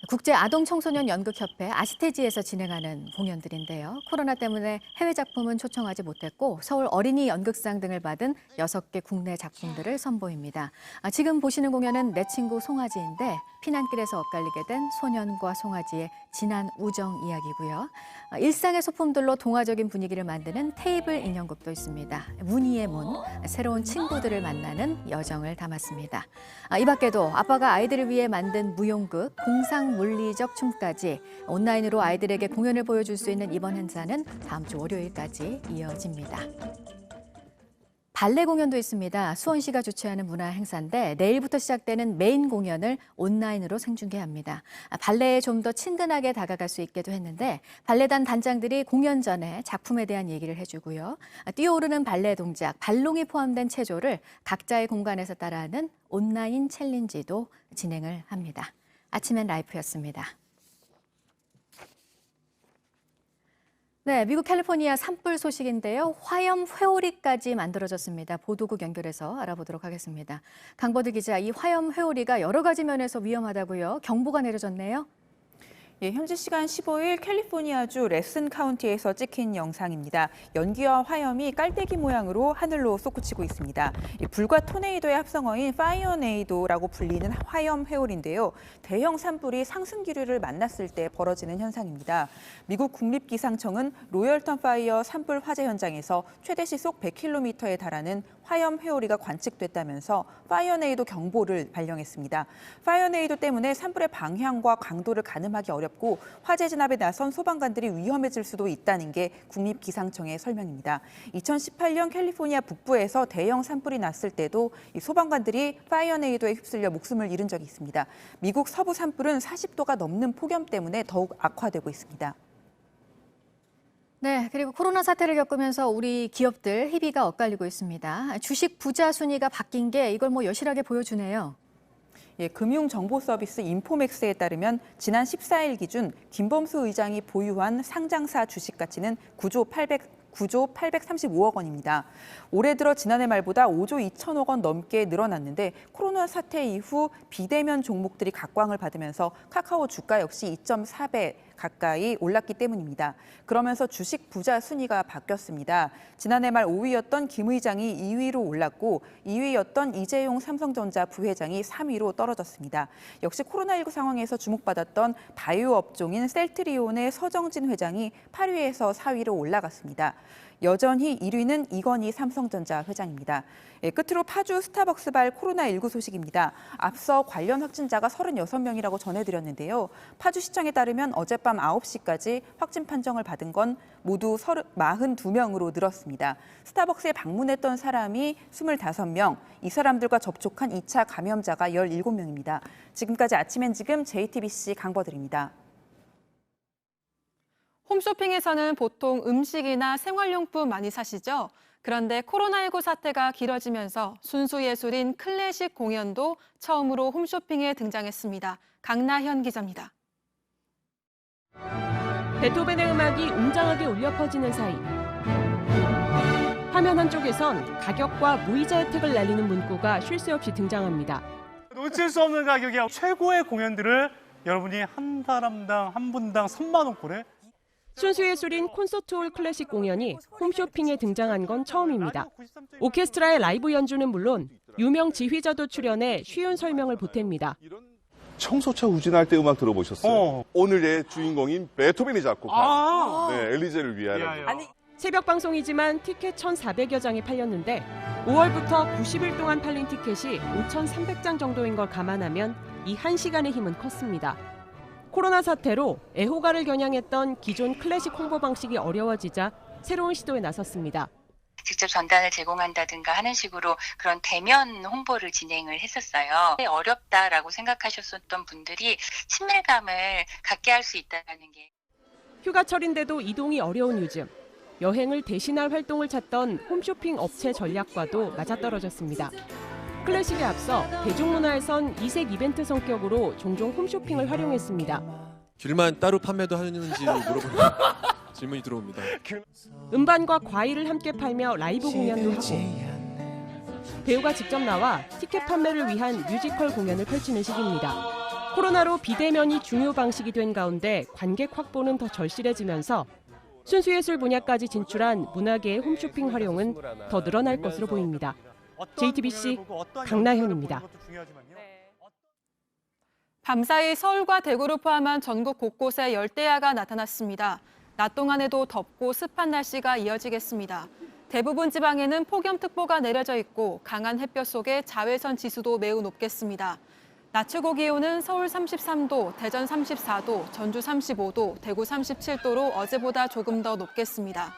국제아동청소년연극협회 아시테지에서 진행하는 공연들인데요. 코로나 때문에 해외 작품은 초청하지 못했고 서울 어린이 연극상 등을 받은 6개 국내 작품들을 선보입니다. 지금 보시는 공연은 내 친구 송아지인데 피난길에서 엇갈리게 된 소년과 송아지의 진한 우정 이야기고요. 일상의 소품들로 동화적인 분위기를 만드는 테이블 인형극도 있습니다. 문희의 문, 새로운 친구들을 만나는 여정을 담았습니다. 이 밖에도 아빠가 아이들을 위해 만든 무용극, 공상물리적 춤까지 온라인으로 아이들에게 공연을 보여줄 수 있는 이번 행사는 다음 주 월요일까지 이어집니다. 발레 공연도 있습니다. 수원시가 주최하는 문화 행사인데 내일부터 시작되는 메인 공연을 온라인으로 생중계합니다. 발레에 좀 더 친근하게 다가갈 수 있게도 했는데 발레단 단장들이 공연 전에 작품에 대한 얘기를 해주고요. 뛰어오르는 발레 동작, 발롱이 포함된 체조를 각자의 공간에서 따라하는 온라인 챌린지도 진행을 합니다. 아침엔 라이프였습니다. 네, 미국 캘리포니아 산불 소식인데요. 화염 회오리까지 만들어졌습니다. 보도국 연결해서 알아보도록 하겠습니다. 강버드 기자, 이 화염 회오리가 여러 가지 면에서 위험하다고요. 경보가 내려졌네요. 예, 현지 시간 15일 캘리포니아주 레슨 카운티에서 찍힌 영상입니다. 연기와 화염이 깔때기 모양으로 하늘로 솟구치고 있습니다. 불과 토네이도의 합성어인 파이어네이도라고 불리는 화염 회오리인데요. 대형 산불이 상승 기류를 만났을 때 벌어지는 현상입니다. 미국 국립기상청은 로열턴 파이어 산불 화재 현장에서 최대 시속 100km에 달하는 화염 회오리가 관측됐다면서 파이어네이도 경보를 발령했습니다. 파이어네이도 때문에 산불의 방향과 강도를 가늠하기 어렵고 화재 진압에 나선 소방관들이 위험해질 수도 있다는 게 국립기상청의 설명입니다. 2018년 캘리포니아 북부에서 대형 산불이 났을 때도 이 소방관들이 파이어네이도에 휩쓸려 목숨을 잃은 적이 있습니다. 미국 서부 산불은 40도가 넘는 폭염 때문에 더욱 악화되고 있습니다. 네, 그리고 코로나 사태를 겪으면서 우리 기업들 희비가 엇갈리고 있습니다. 주식 부자 순위가 바뀐 게 이걸 여실하게 보여주네요. 예, 금융정보서비스 인포맥스에 따르면 지난 14일 기준 김범수 의장이 보유한 상장사 주식 가치는 9조 835억 원입니다. 올해 들어 지난해 말보다 5조 2천억 원 넘게 늘어났는데 코로나 사태 이후 비대면 종목들이 각광을 받으면서 카카오 주가 역시 2.4배 가까이 올랐기 때문입니다. 그러면서 주식 부자 순위가 바뀌었습니다. 지난해 말 5위였던 김 의장이 2위로 올랐고 2위였던 이재용 삼성전자 부회장이 3위로 떨어졌습니다. 역시 코로나19 상황에서 주목받았던 바이오 업종인 셀트리온의 서정진 회장이 8위에서 4위로 올라갔습니다. 여전히 1위는 이건희 삼성전자 회장입니다. 끝으로 파주 스타벅스발 코로나19 소식입니다. 앞서 관련 확진자가 36명이라고 전해드렸는데요. 파주시청에 따르면 어젯밤 9시까지 확진 판정을 받은 건 모두 42명으로 늘었습니다. 스타벅스에 방문했던 사람이 25명, 이 사람들과 접촉한 2차 감염자가 17명입니다. 지금까지 아침엔 지금 JTBC 강버들입니다. 홈쇼핑에서는 보통 음식이나 생활용품 많이 사시죠? 그런데 코로나19 사태가 길어지면서 순수 예술인 클래식 공연도 처음으로 홈쇼핑에 등장했습니다. 강나현 기자입니다. 베토벤의 음악이 웅장하게 울려 퍼지는 사이 화면 한쪽에선 가격과 무이자 혜택을 날리는 문구가 쉴 새 없이 등장합니다. 놓칠 수 없는 가격에 최고의 공연들을 여러분이 한 사람당 한 분당 3만 원꼴에 순수 예술인 콘서트홀 클래식 공연이 홈쇼핑에 등장한 건 처음입니다. 오케스트라의 라이브 연주는 물론 유명 지휘자도 출연해 쉬운 설명을 보탭니다. 청소차 후진할 때 음악 들어보셨어요? 오늘의 주인공인 베토벤이 작곡한 엘리제를 위하여. 새벽 방송이지만 티켓 1,400여 장이 팔렸는데 5월부터 90일 동안 팔린 티켓이 5,300장 정도인 걸 감안하면 이 1시간의 힘은 컸습니다. 코로나 사태로 애호가를 겨냥했던 기존 클래식 홍보 방식이 어려워지자 새로운 시도에 나섰습니다. 직접 전단을 제공한다든가 하는 식으로 그런 대면 홍보를 진행을 했었어요. 어렵다라고 생각하셨었던 분들이 친밀감을 갖게 할 수 있다는 게. 휴가철인데도 이동이 어려운 요즘 여행을 대신할 활동을 찾던 홈쇼핑 업체 전략과도 맞아떨어졌습니다. 클래식에 앞서 대중문화에선 이색 이벤트 성격으로 종종 홈쇼핑을 활용했습니다. 귤만 따로 판매도 하는지 물어보는 질문이 들어옵니다. 음반과 과일을 함께 팔며 라이브 공연도 하고 배우가 직접 나와 티켓 판매를 위한 뮤지컬 공연을 펼치는 시기입니다. 코로나로 비대면이 중요 방식이 된 가운데 관객 확보는 더 절실해지면서 순수예술 분야까지 진출한 문화계의 홈쇼핑 활용은 더 늘어날 것으로 보입니다. JTBC 강나현입니다. 밤사이 서울과 대구를 포함한 전국 곳곳에 열대야가 나타났습니다. 낮 동안에도 덥고 습한 날씨가 이어지겠습니다. 대부분 지방에는 폭염특보가 내려져 있고 강한 햇볕 속에 자외선 지수도 매우 높겠습니다. 낮 최고 기온은 서울 33도, 대전 34도, 전주 35도, 대구 37도로 어제보다 조금 더 높겠습니다.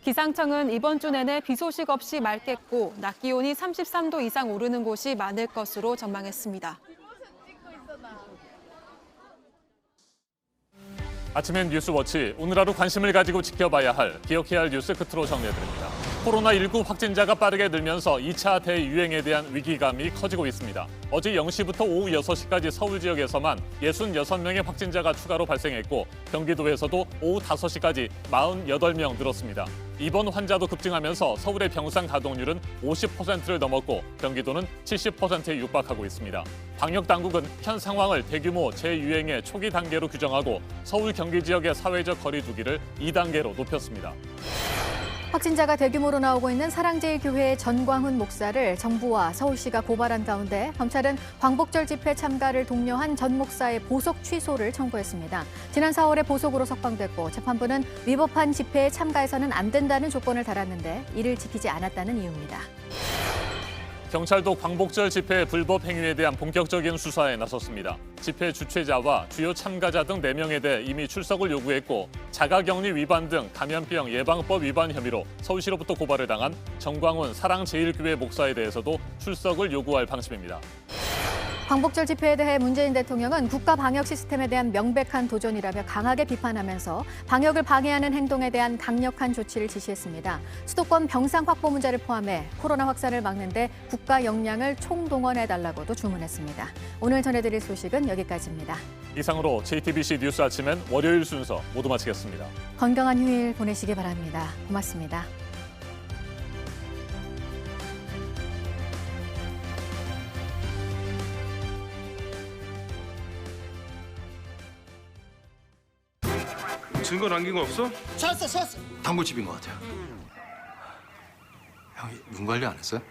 기상청은 이번 주 내내 비 소식 없이 맑겠고 낮 기온이 33도 이상 오르는 곳이 많을 것으로 전망했습니다. 아침엔 뉴스워치, 오늘 하루 관심을 가지고 지켜봐야 할, 기억해야 할 뉴스 끝으로 정리해드립니다. 코로나19 확진자가 빠르게 늘면서 2차 대유행에 대한 위기감이 커지고 있습니다. 어제 0시부터 오후 6시까지 서울 지역에서만 66명의 확진자가 추가로 발생했고 경기도에서도 오후 5시까지 48명 늘었습니다. 입원 환자도 급증하면서 서울의 병상 가동률은 50%를 넘었고 경기도는 70%에 육박하고 있습니다. 방역당국은 현 상황을 대규모 재유행의 초기 단계로 규정하고 서울 경기 지역의 사회적 거리 두기를 2단계로 높였습니다. 확진자가 대규모로 나오고 있는 사랑제일교회의 전광훈 목사를 정부와 서울시가 고발한 가운데 검찰은 광복절 집회 참가를 독려한 전 목사의 보석 취소를 청구했습니다. 지난 4월에 보석으로 석방됐고 재판부는 위법한 집회에 참가해서는 안 된다는 조건을 달았는데 이를 지키지 않았다는 이유입니다. 경찰도 광복절 집회 불법 행위에 대한 본격적인 수사에 나섰습니다. 집회 주최자와 주요 참가자 등 4명에 대해 이미 출석을 요구했고 자가격리 위반 등 감염병 예방법 위반 혐의로 서울시로부터 고발을 당한 전광훈 사랑제일교회 목사에 대해서도 출석을 요구할 방침입니다. 광복절 집회에 대해 문재인 대통령은 국가 방역 시스템에 대한 명백한 도전이라며 강하게 비판하면서 방역을 방해하는 행동에 대한 강력한 조치를 지시했습니다. 수도권 병상 확보 문제를 포함해 코로나 확산을 막는 데 국가 역량을 총동원해달라고도 주문했습니다. 오늘 전해드릴 소식은 여기까지입니다. 이상으로 JTBC 뉴스 아침엔 월요일 순서 모두 마치겠습니다. 건강한 휴일 보내시기 바랍니다. 고맙습니다. 증거 남긴 거 없어? 찾았어. 단골집인 것 같아요. 형이 눈 관리 안 했어요?